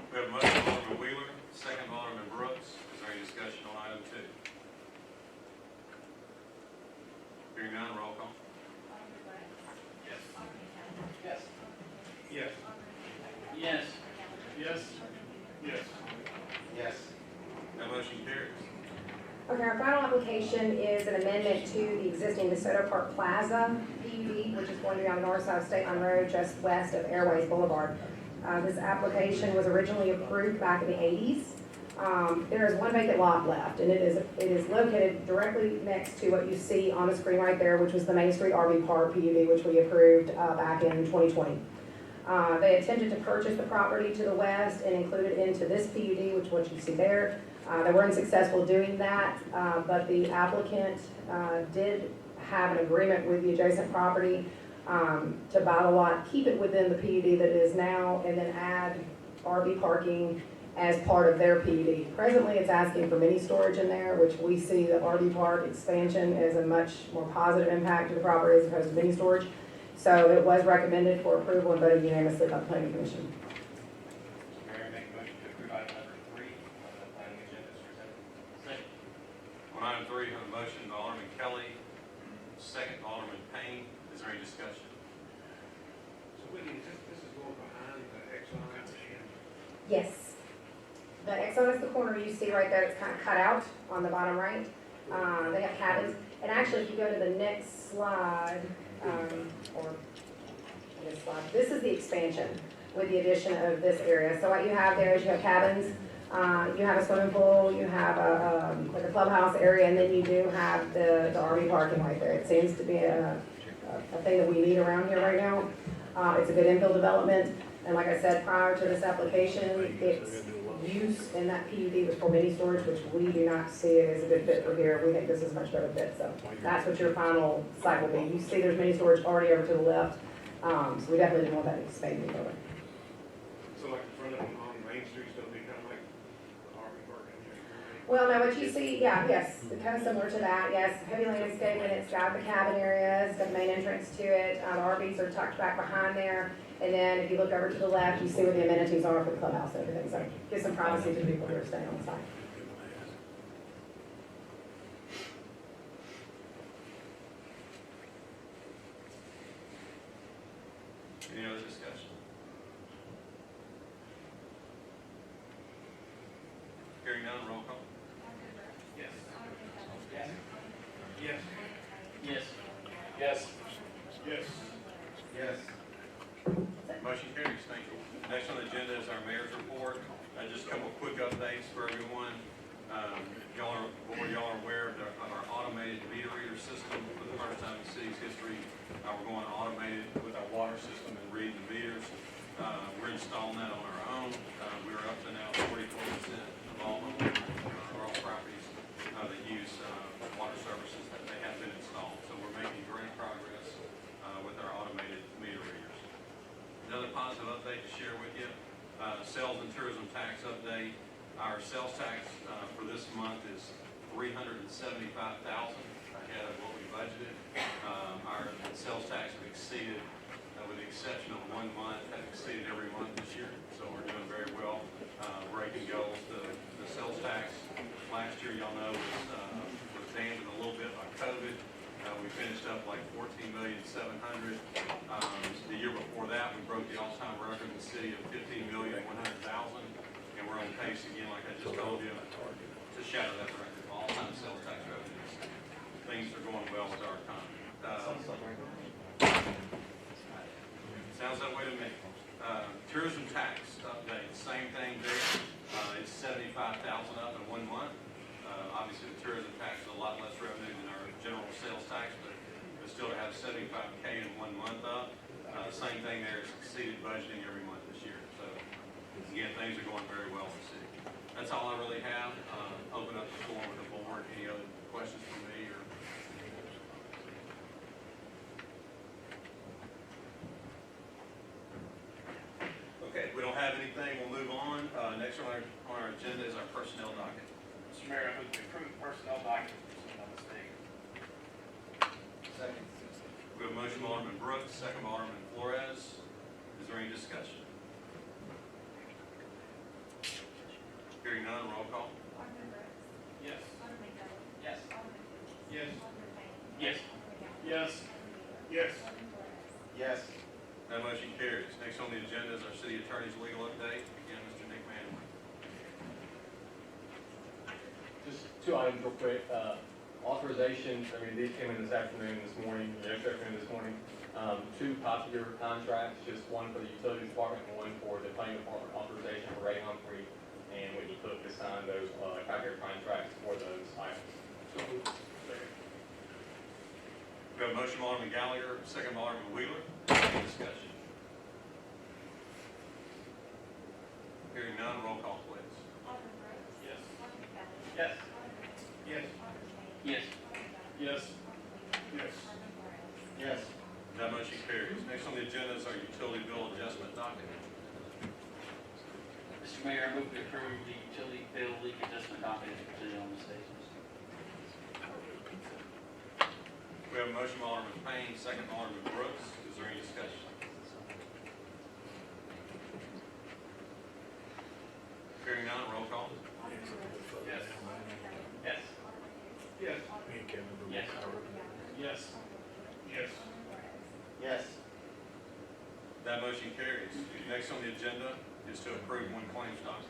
We have a motion by Alderman Wheeler, second by Alderman Brooks. Is there any discussion on item 2? Hearing none, roll call. Yes. Yes. Yes. Yes. Yes. Yes. That motion carries. Okay, our final application is an amendment to the existing DeSoto Park Plaza PUD, which is going to be on the north side of State Line Road, just west of Airways Boulevard. This application was originally approved back in the 80s. There is one vacant lot left, and it is located directly next to what you see on the screen right there, which was the Main Street RV Park PUD, which we approved back in 2020. They attempted to purchase the property to the west and include it into this PUD, which is what you see there. They were unsuccessful doing that, but the applicant did have an agreement with the adjacent property to buy the lot, keep it within the PUD that it is now, and then add RV parking as part of their PUD. Presently, it's asking for mini storage in there, which we see the RV park expansion as a much more positive impact to the property as opposed to mini storage. So it was recommended for approval and voted unanimously by the Planning Commission. Mayor, make a motion to approve item number 3 on the planning agenda as presented. Second. On item 3, we have a motion by Alderman Kelly, second by Alderman Payne. Is there there any discussion? So Whitney, this is going behind the Exxon and Yes. The Exxon is the corner you see right there, it's kind of cut out on the bottom right. They have cabins, and actually, if you go to the next slide, or this slide, this is the expansion with the addition of this area. So what you have there is you have cabins, you have a swimming pool, you have like a clubhouse area, and then you do have the RV parking right there. It seems to be a thing that we need around here right now. It's a good infill development, and like I said, prior to this application, its use in that PUD was for mini storage, which we do not see it as a good fit for here. We think this is a much better fit, so that's what your final site will be. You see there's mini storage already over to the left, so we definitely didn't want that expanding further. so like in front of them on Main Street, still be kind of like the RV park in here. Well, now what you see, yeah, yes, kind of similar to that, yes, heavy landscaping, it's got the cabin area, it's got the main entrance to it, the RVs are tucked back behind there, and then if you look over to the left, you see where the amenities are for the clubhouse and everything, so give some privacy to the people who are staying on site. Any other discussion? Hearing none, roll call. Yes. Yes. Yes. Yes. Yes. Yes. Motion carries, thank you. Next on the agenda is our mayor's report. Just a couple of quick updates for everyone. Y'all are aware of our automated meter reader system for the first time in the city's history. We're going automated with our water system and reading the meters. We're installing that on our own. We're up to now 44% of all homes, or all properties that use water services that they have been installed. So we're making great progress with our automated meter readers. Another positive update to share with you, sales and tourism tax update. Our sales tax for this month is $375,000 ahead of what we budgeted. Our sales tax have exceeded, with the exception of 1 month, have exceeded every month this year. So we're doing very well, breaking goals. The sales tax last year, y'all know, was dampened a little bit by COVID. We finished up like $14,700,000. The year before that, we broke the all-time record in the city of $15,100,000, and we're on pace again, like I just told you, to shatter that record of all-time sales tax revenues. Things are going well with our economy. Sounds that way to me. Tourism tax update, same thing there. It's $75,000 up in 1 month. Obviously, the tourism tax is a lot less revenue than our general sales tax, but still to have $75K in 1 month up. Same thing there, it's exceeded budgeting every month this year. So, again, things are going very well in the city. That's all I really have. Open up the floor with the board. Any other questions from me or? Okay, if we don't have anything, we'll move on. Next on our agenda is our personnel docket. Mr. Mayor, I move to approve personnel documents presented on this date. Second. We have a motion by Alderman Brooks, second by Alderman Flores. Is there any discussion? Hearing none, roll call. Yes. Yes. Yes. Yes. Yes. Yes. Yes. That motion carries. Next on the agenda is our city attorney's legal update. Again, Mr. Nick Manley. Just 2 items real quick. Authorization, these came in this morning, yesterday afternoon, this morning. 2 popular contracts, just one for the utilities department and one for the planning department. Authorization for Ray Humphrey and Whitney Cook to sign those popular contracts for those items. We have a motion by Alderman Gallagher, second by Alderman Wheeler. Any discussion? Hearing none, roll call, please. Yes. Yes. Yes. Yes. Yes. Yes. Yes. That motion carries. Next on the agenda is our utility bill adjustment docket. Mr. Mayor, I move to approve the utility bill leak adjustment document as presented on the stage. We have a motion by Alderman Payne, second by Alderman Brooks. Is there any discussion? Hearing none, roll call. Yes. Yes. Yes. Yes. Yes. Yes. That motion carries. Next on the agenda is to approve one claims document.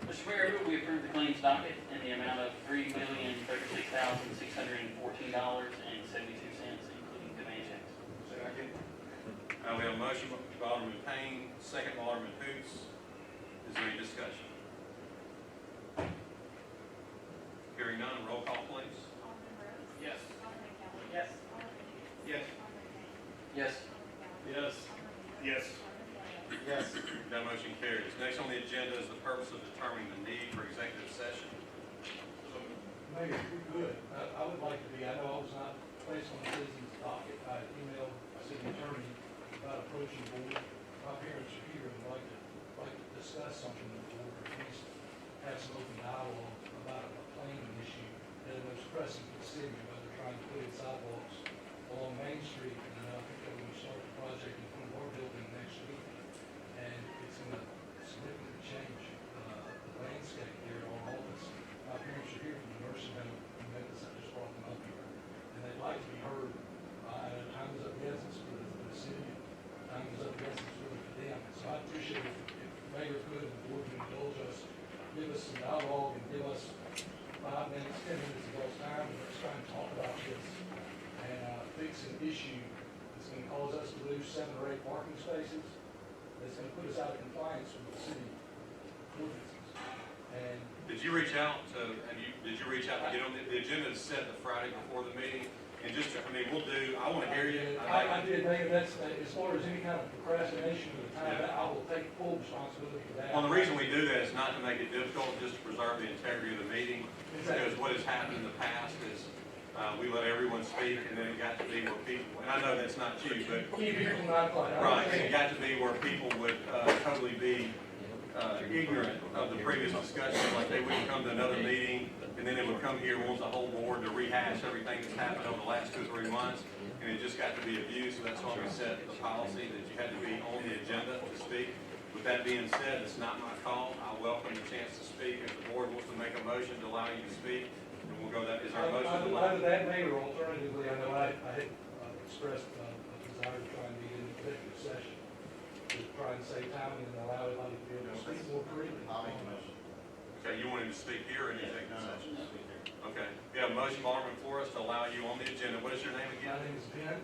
Mr. Mayor, I move we approve the claims docket in the amount of $3,036,614.72, including demand checks. We have a motion by Alderman Payne, second by Alderman Hoots. Is there any discussion? Hearing none, roll call please. Yes. Yes. Yes. Yes. Yes. Yes. Yes. That motion carries. Next on the agenda is the purpose of determining the need for executive session. Mayor, if we could, I would like to be, I know I was not placed on the citizens docket, I emailed my city attorney about approaching the board. My parents are here and would like to discuss something with the board, or at least have some open dialogue about a planning issue that is pressing for the city, about they're trying to put in sidewalks along Main Street, and I think they're going to start the project in front of our building next week. And it's going to significantly change the landscape there on all this. My parents are here from the nursing home in Memphis. I just brought them up here. And they'd like to be heard. Time is of the essence for the city. Time is of the essence really for them. So I appreciate if the mayor could and the board can indulge us, give us some dialogue and give us 5 minutes, 10 minutes of y'all's time. And let's try and talk about this and fix an issue that's going to cause us to lose 7 or 8 parking spaces. That's going to put us out of compliance with the city ordinances. And Did you reach out to get on the agenda is set the Friday before the meeting? And just, I want to hear you. I did, Mayor, that's, as far as any kind of procrastination of the time, I will take full responsibility for that. Well, the reason we do that is not to make it difficult, just to preserve the integrity of the meeting. Because what has happened in the past is, we let everyone speak, and then it got to be where people, and I know that's not you, but. Keep people not quiet. Right, and it got to be where people would, totally be, ignorant of the previous discussion, like they wouldn't come to another meeting, and then they would come here, want the whole board to rehash everything that's happened over the last 2 or 3 months, and it just got to be abused, so that's why we set the policy that you had to be on the agenda to speak. With that being said, it's not my call. I welcome the chance to speak. If the board wants to make a motion to allow you to speak, then we'll go that, is our motion to allow? Either that, Mayor, or alternatively, I know I had expressed a desire to try and be in an executive session, to try and save time and allow everybody to be able to speak more freely. Okay, you want him to speak here or in the executive session? Okay, we have a motion by Alderman Flores to allow you on the agenda. What is your name again? My name is Ben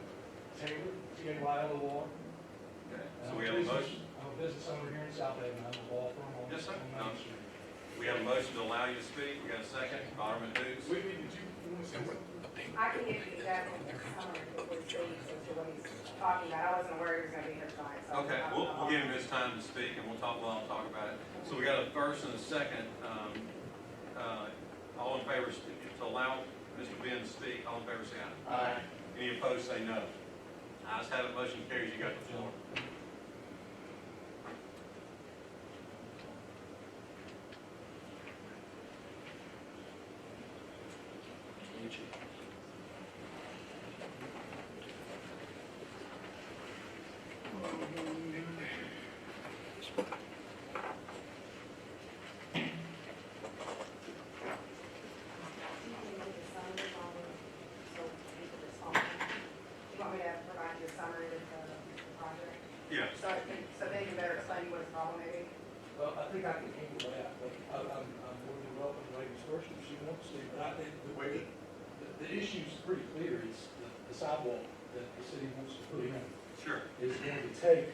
Taylor, T-A-Y-L-O-R. Okay, so we have a motion. I'm a business owner here in Southaven. I'm a law firm on Yes, sir. Main Street. We have a motion to allow you to speak. We got a second. Alderman Hoots. Did you want to say something? I can give you that summary before he speaks as to what he's talking about. I wasn't aware he was going to be here tonight, so. Okay, we'll give him his time to speak, and we'll talk about it. So we got a first and a second. All in favor to allow Mr. Ben to speak, all in favor say aye. Aye. Any opposed say no. Ayes have it, motion carries. You got the floor. You want me to provide you a summary of the project? Yeah. So then you better explain what the problem may be. Well, I think I can handle that, but I'm more than welcome to ladies first if she wants to, but I think the issue's pretty clear. It's the sidewalk that the city wants to put in Sure. is going to take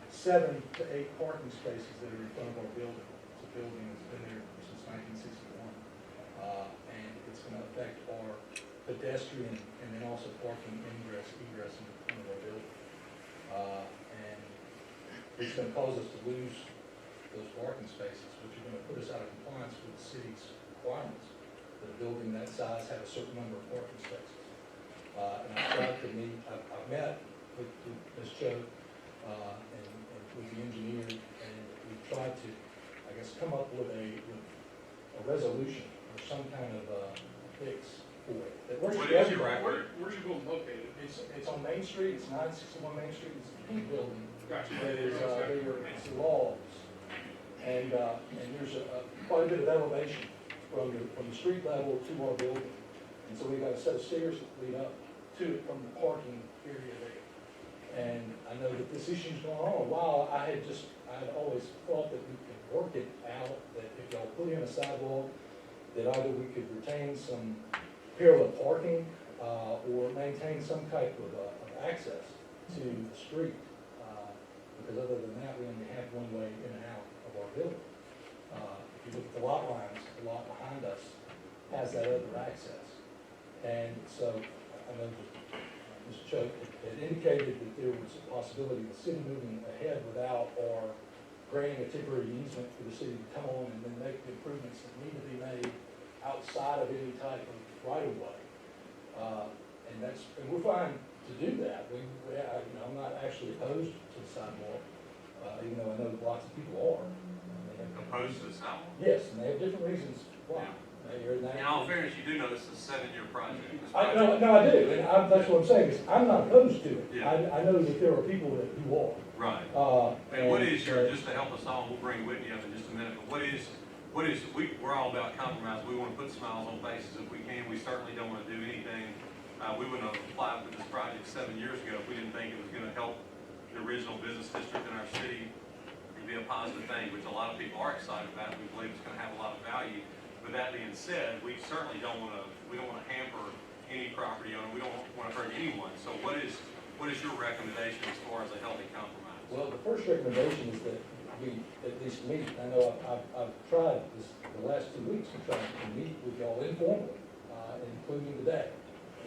7 to 8 parking spaces that are in front of our building. It's a building that's been there since 1961. And it's going to affect our pedestrian and then also parking egress in front of our building. And it's going to cause us to lose those parking spaces, which are going to put us out of compliance with the city's requirements. That a building that size have a certain number of parking spaces. And I've tried to meet, I've met with Ms. Cho, and with the engineer, and we've tried to, I guess, come up with a resolution or some kind of fix for it. That works What for is your everybody. record? Where's your building located? It's on Main Street, it's 961 Main Street, it's a pink building. Gotcha. That is, it's logs. And there's quite a bit of elevation from the street level to our building. And so we've got a set of stairs that lead up to it from the parking area there. And I know that this issue's going on a while. I had always thought that we could work it out, that if y'all put in a sidewalk, that either we could retain some parallel parking, or maintain some type of access to the street. Because other than that, we only have one way in and out of our building. If you look at the lot lines, the lot behind us has that other access. And so I know that Mr. Choate had indicated that there was a possibility of the city moving ahead without or granting a temporary easement for the city to come on and then make the improvements that need to be made outside of any type of right-of-way. And we're fine to do that. I'm not actually opposed to the sidewalk, even though I know that lots of people are. Opposed to the sidewalk? Yes, and they have different reasons why. In all fairness, you do know this is a 7-year project. No, I do, and that's what I'm saying, is I'm not opposed to it. Yeah. I know that there are people who are. Right. And what is your, just to help us all, we'll bring Whitney up in just a minute, but we're all about compromise. We want to put smiles on faces if we can. We certainly don't want to do anything. We wouldn't have applied for this project 7 years ago if we didn't think it was going to help the original business district in our city. It'd be a positive thing, which a lot of people are excited about. We believe it's going to have a lot of value. With that being said, we certainly don't want to hamper any property owner. We don't want to hurt anyone. So what is your recommendation as far as a healthy compromise? Well, the first recommendation is that we at least meet. I know I've tried this the last 2 weeks to try to meet with y'all informally, including today,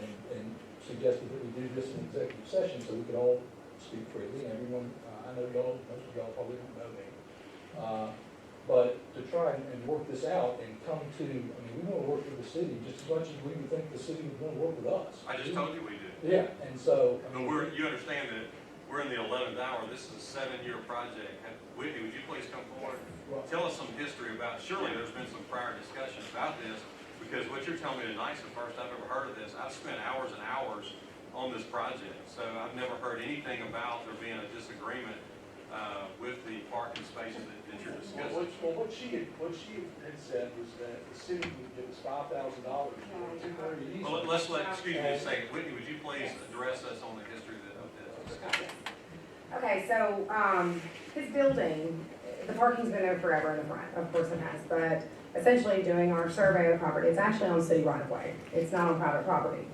and suggested that we do this in executive session so we could all speak freely. Everyone, I know y'all, most of y'all probably don't know me. But to try and work this out and come to, we want to work with the city just as much as we would think the city would want to work with us. I just told you we did. Yeah, and so. But you understand that we're in the 11th hour. This is a 7-year project. Whitney, would you please come forward? Well, Tell us some history about, surely there's been some prior discussion about this, because what you're telling me tonight is the first I've ever heard of this. I've spent hours and hours on this project, so I've never heard anything about there being a disagreement with the parking spaces that you're discussing. What she had said was that the city would give us $5,000 for a temporary easement. Well, excuse me a second. Whitney, would you please address us on the history of this? Okay, so, his building, the parking's been there forever in the front, of course it has, but essentially doing our survey of the property, it's actually on city right of way. It's not on private property.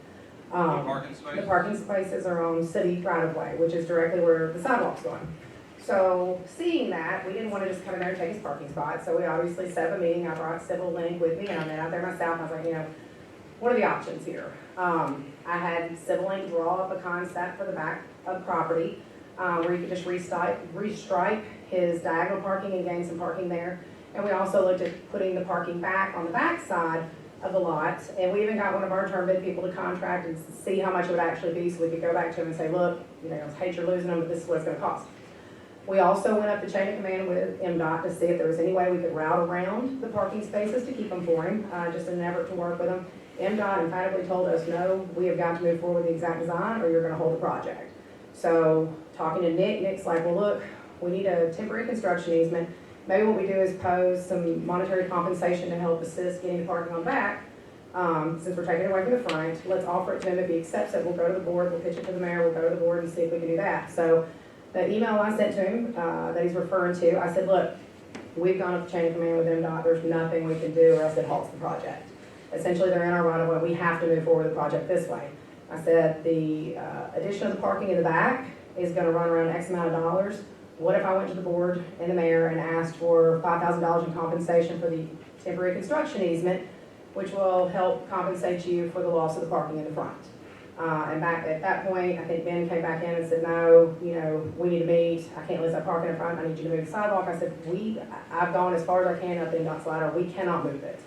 The parking spaces? The parking spaces are on city right of way, which is directly where the sidewalk's going. So seeing that, we didn't want to just come in there and take his parking spot, so we obviously set up a meeting. I brought Civil Link with me, and I met out there myself, and I was like, what are the options here? I had Civil Link draw up a concept for the back of the property, where you could just restripe his diagonal parking and gain some parking there. And we also looked at putting the parking back on the back side of the lot, and we even got one of our term bid people to contract and see how much it would actually be, so we could go back to him and say, look, I hate you're losing them, but this is what it's gonna cost. We also went up the chain of command with MDOT to see if there was any way we could route around the parking spaces to keep them for him, just in an effort to work with them. MDOT emphatically told us, no, we have got to move forward with the exact design or you're gonna hold the project. So talking to Nick's like, well, look, we need a temporary construction easement. Maybe what we do is pose some monetary compensation to help assist getting the parking on back. Since we're taking it away from the front, let's offer it to him. If he accepts it, we'll go to the board, we'll pitch it to the mayor, we'll go to the board and see if we can do that. So the email I sent to him, that he's referring to, I said, look, we've gone up the chain of command with MDOT, there's nothing we can do or else it halts the project. Essentially, they're in our right of way, we have to move forward with the project this way. I said, the addition of the parking in the back is gonna run around X amount of dollars. What if I went to the board and the mayor and asked for $5,000 in compensation for the temporary construction easement, which will help compensate you for the loss of the parking in the front? And back at that point, I think Ben came back in and said, no, we need to meet. I can't lose that parking in front. I need you to move the sidewalk. I said, I've gone as far as I can up the MDOT's ladder. We cannot move it.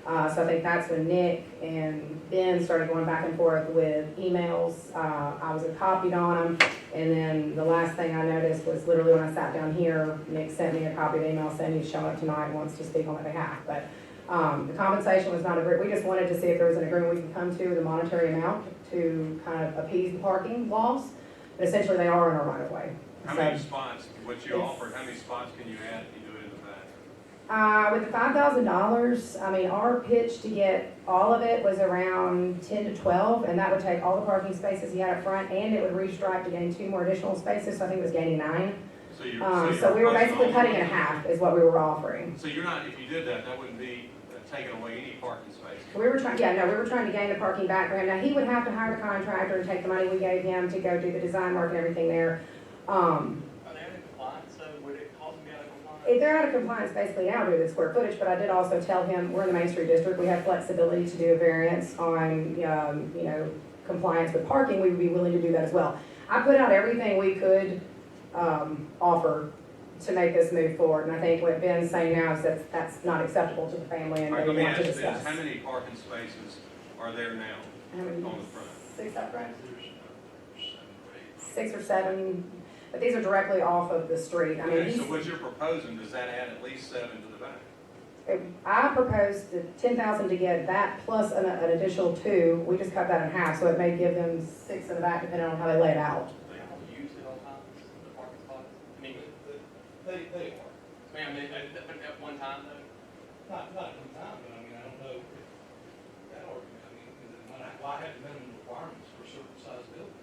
So I think that's when Nick and Ben started going back and forth with emails. I was copied on them. And then the last thing I noticed was literally when I sat down here, Nick sent me a copy of the email saying he's showing up tonight and wants to speak on my behalf. But the compensation was not agreed. We just wanted to see if there was an agreement we could come to with a monetary amount to kind of appease the parking loss. But essentially, they are in our right of way. How many spots, what you offered, how many spots can you add if you do it in the back? With the $5,000, I mean, our pitch to get all of it was around 10 to 12, and that would take all the parking spaces he had up front, and it would restripe to gain 2 more additional spaces, so I think it was gaining 9. So you're. So we were replacing basically all cutting it in of them? half, is what we were offering. So you're not, if you did that, that wouldn't be taking away any parking spaces. We were trying, yeah, no, we were trying to gain the parking back for him. Now, he would have to hire the contractor and take the money we gave him to go do the design work and everything there. Are they out of compliance, so would it cause them to be out of compliance? If they're out of compliance basically now due to the square footage, but I did also tell him, we're in the Main Street District, we have flexibility to do a variance on, you know, compliance with parking, we would be willing to do that as well. I put out everything we could, offer to make this move forward, and I think what Ben's saying now is that that's not acceptable to the family and All right, they let me want ask to you this, discuss. how many parking spaces are there now How many? on the front? 6 up front? 6 or 7, but these are directly off of the street. I mean, Okay, so he's, what you're proposing, does that add at least 7 to the back? I proposed the 10,000 to get that plus an additional 2. We just cut that in half, so it may give them 6 in the back depending on how they lay it out. Do they all use it all times, the parking spots? I mean, They are, but at one time though? not at one time, but I mean, I don't know if that argument, I mean, why have minimum requirements for a certain size building?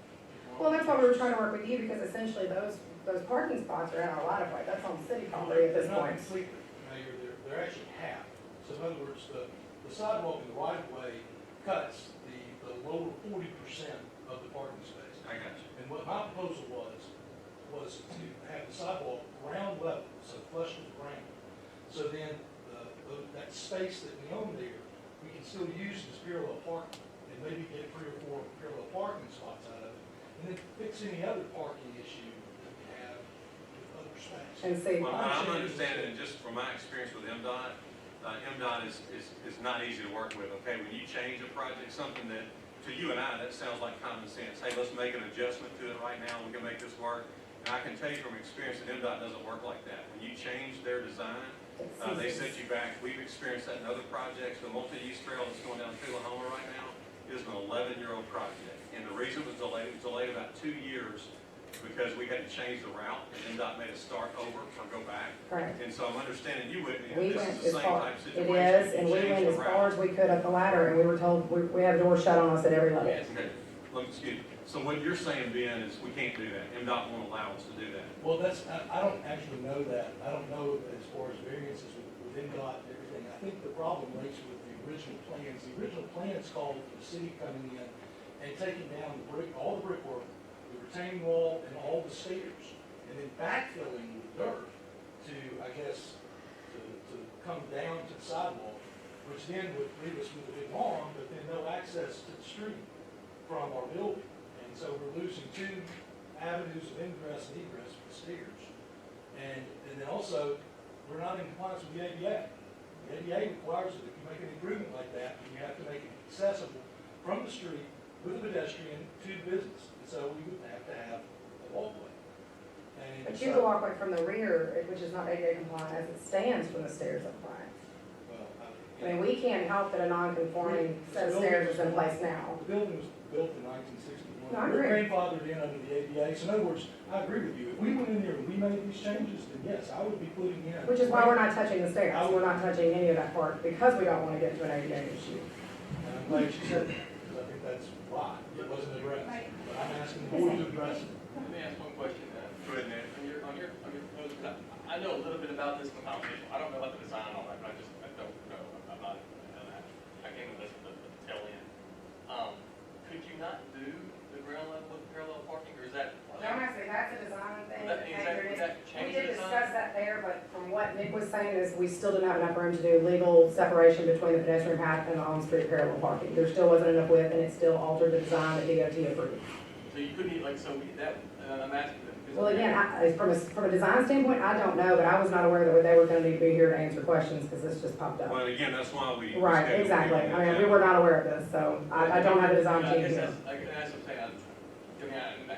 Well, that's why we were trying to work with you, because essentially those parking spots are in our right of way. That's on city property at this They're not point. completely, Mayor, they're actually half. So in other words, the sidewalk in the right of way cuts the lower 40% of the parking space. I got you. And what my proposal was to have the sidewalk ground level, so flush with the ground. So then, that space that we own there, we can still use as parallel parking, and maybe get 3 or 4 parallel parking spots out of it, and then fix any other parking issue that we have with other space. And see, Well, I'm understanding, and just from my experience with MDOT, MDOT is not easy to work with, okay? When you change a project, something that, to you and I, that sounds like common sense. Hey, let's make an adjustment to it right now, we can make this work. And I can tell you from experience that MDOT doesn't work like that. When you change their design, they set you back. We've experienced that in other projects. The multi-use trail that's going down Tullahoma right now is an 11-year-old project. And the reason it was delayed about 2 years because we had to change the route, and MDOT made us start over or go back. correct. And so I'm understanding you wouldn't, We this went is as the same far, type of it situation. is, and You we change went the as route. far as we could up the ladder, and we were told, we had the door shut on us at every level. Okay, look, excuse me. So what you're saying, Ben, is we can't do that. MDOT won't allow us to do that. Well, I don't actually know that. I don't know as far as variances with NDOT and everything. I think the problem lays with the original plans. The original plans called for the city coming in and taking down all the brickwork, the retaining wall, and all the stairs, and then backfilling with dirt to, I guess, to come down to the sidewalk, which then would leave us with a big lawn, but then no access to the street from our building. And so we're losing 2 avenues of ingress and egress with the stairs. And then also, we're not in compliance with the ADA. The ADA requires that if you make an improvement like that, you have to make it accessible from the street with a pedestrian to the business. And so we would have to have a walkway. And But you can walk like from the rear, which is not ADA compliant, as it stands from the stairs up front. Well, I mean, we can't help that a non-conforming set of stairs is in place now. The building was built in 1961. No, I We're agree. grandfathered in under the ADA. So in other words, I agree with you. If we went in there and we made these changes, then yes, I would be putting in. Which is why we're not touching the stairs, we're not touching any of that part, because we don't want to get to an ADA issue. And I'm glad you said that, because I think that's why it wasn't addressed. But I'm asking the board to address it. Let me ask one question. Go ahead, Ned. On your proposal, 'cause I know a little bit about this from conversation. I don't know about the design on that, but I don't know. I'm not, I came to this at the tail end. Could you not do the ground level with parallel parking, or is that? Don't ask me, that's a design thing. Would that We change did the design? discuss that there, but from what Nick was saying is we still didn't have enough room to do legal separation between the pedestrian path and the on-street parallel parking. There still wasn't enough width, and it still altered the design that DOT approved. So you couldn't, like, so that, I'm asking. Well, again, from a design standpoint, I don't know, but I was not aware that they were gonna need to be here to answer questions, because this just popped up. Well, again, that's why we. Right, scheduled exactly. people. I mean, we were not aware of this, so I don't have a design team here. That's what I'm saying.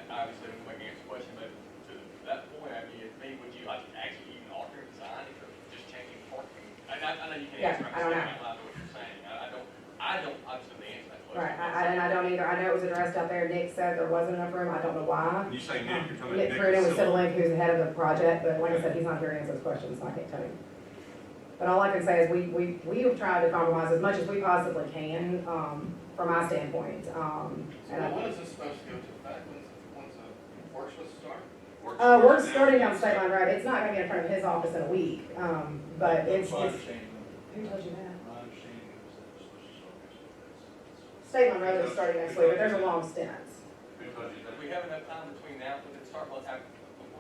Obviously, I'm making answer question, but to that point, I mean, would you like actually even alter your design if you're just changing parking? I know you Yeah, can't answer. I don't know. I'm saying out loud what you're saying. I don't understand the answer to that question. Right, and I don't either. I know it was addressed out there. Nick said there wasn't enough room. I don't know why. When you say Nick, you're talking about Nick Nick. Cruden with Civil. Civil Link, who's the head of the project, but like I said, he's not here to answer those questions, so I can't tell you. But all I can say is we have tried to compromise as much as we possibly can, from my standpoint. And When is this supposed to go into effect? When's the work supposed to start? we're starting down State Line Road. It's not gonna be in front of his office in a week, but it's, who told you that? My understanding is that it's supposed to start next week. State Line Road is starting next week, but there's a long stint. If we have enough time between now, but it start before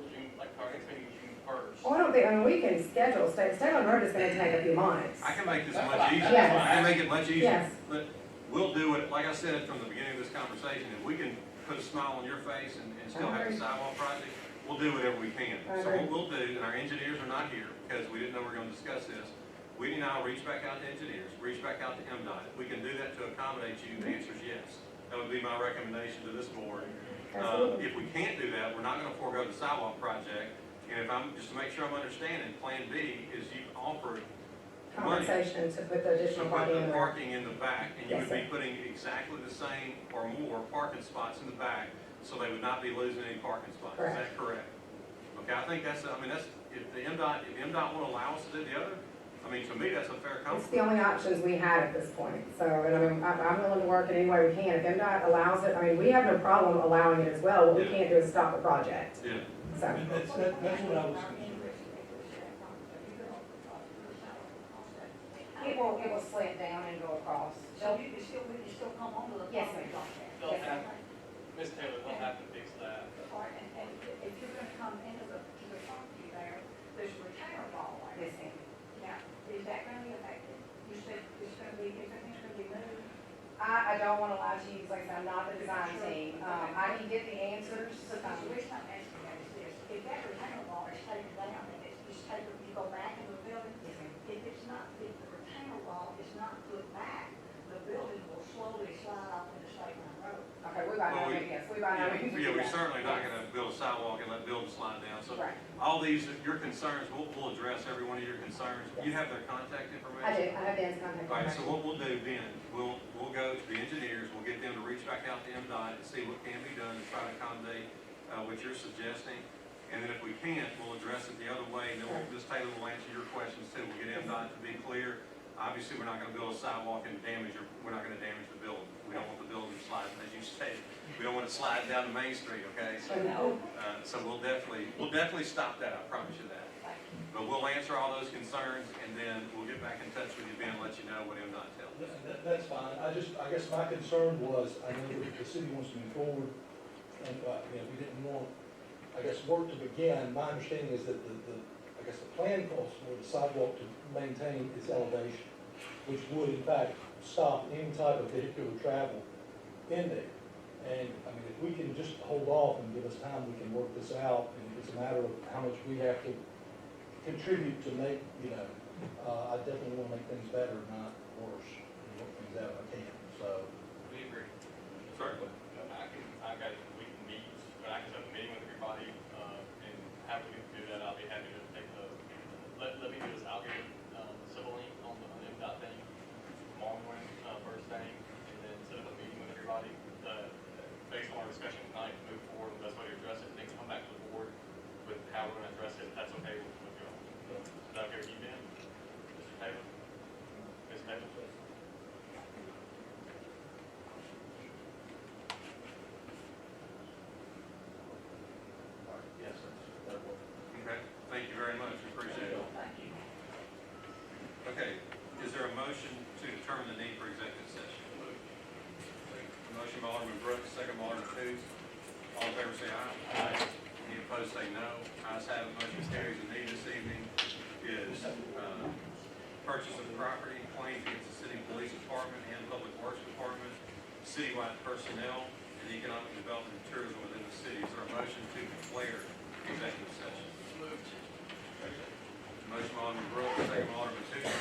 June, like our next meeting is June first. Oh, I don't think, I mean, we can schedule, State Line Road is gonna take a few months. I can make this That's much fine. easier. Yes. I can make it much easier. Yes. But we'll do it, like I said from the beginning of this conversation, if we can put a smile on your face and still have a sidewalk project, we'll do whatever we can. I So agree. what we'll do, and our engineers are not here because we didn't know we were gonna discuss this, Whitney and I will reach back out to engineers, reach back out to MDOT. If we can do that to accommodate you, the answer is yes. That would be my recommendation to this board. Absolutely. If we can't do that, we're not gonna forego the sidewalk project. And if I'm, just to make sure I'm understanding, Plan B is you've offered money Conversation to put the to additional put parking in the there. parking in the back, and you Yes, would be sir. putting exactly the same or more parking spots in the back, so they would not be losing any parking spots. Is that correct? Okay, I think that's, I mean, that's, if MDOT will allow us to do the other, I mean, to me, that's a fair It's compromise. the only options we had at this point, so, and I mean, I'm willing to work in any way we can. If MDOT allows it, I mean, we have no problem allowing it as well. What we Yeah. can't do is stop the project, Yeah, so. That's what I was concerned. It will slant down and go across. So we can still come onto the Yes, property ma'am. like that. They'll have, Ms. Taylor, they'll have to fix that. All right, and if you're gonna come into the property there, there's a retainer wall there. Yes, ma'am. Now, is that gonna be affected? You said it's gonna be, everything's gonna be moved. I don't want to lie to you, because like I said, I'm not the design team. I can get the answers. So the reason I'm asking that is this, if that retainer wall is taken down and it's taken, you go back in the building, if it's not, if the retainer wall is not put back, the building will slowly slide off into State Line Road. Okay, we buy Well, now, yes, we buy now. yeah, we're certainly not gonna build a sidewalk and let buildings slide down. So Right. all these, your concerns, we'll address every one of your concerns. You have their contact information? I do, I have Dan's contact Right, so information. what we'll do then, we'll go to the engineers, we'll get them to reach back out to MDOT and see what can be done to try to accommodate, what you're suggesting. And then if we can't, we'll address it the other way, and then Ms. Taylor will answer your questions too. We'll get MDOT to be clear. Obviously, we're not gonna build a sidewalk and we're not gonna damage the building. We don't want the building to slide, as you said, we don't want it sliding down to Main Street, okay? So, so we'll definitely stop that, I promise you that. But we'll answer all those concerns, and then we'll get back in touch with you, Ben, and let you know what MDOT tells us. That's fine. I guess my concern was, I know that the city wants to move forward, and, we didn't want, I guess, work to begin. My understanding is that I guess the plan calls for the sidewalk to maintain its elevation, which would in fact stop any type of vehicular travel in there. And, I mean, if we can just hold off and give us time, we can work this out, and if it's a matter of how much we have to contribute to make, I definitely want to make things better, not worse, and work things out if I can, so. We agree. Certainly. We can meet, but I can set a meeting with everybody, and how we can do that, I'll be happy to take let me do this, I'll get, civil link on the MDOT thing tomorrow morning, first thing, and then set up a meeting with everybody, based on our discussion tonight, to move forward, the best way to address it, and then come back to the board with how we're gonna address it, if that's okay with you all. Is that okay with you, Ben? Mr. Taylor? Ms. Taylor? Yes, sir. Okay, thank you very much, we appreciate it. Thank you. Okay, is there a motion to determine the need for executive session? Motion by Alderman Brooks, second by Alderman Coons. All in favor say aye. Aye. Any opposed say no. Ayes have it, motion carries. The need this evening is, purchase of property, claims against the city police department and public works department, citywide personnel, and economic development and tourism within the city. Is there a motion to declare executive session? Moved. Motion by Alderman Brooks, second by Alderman Coons.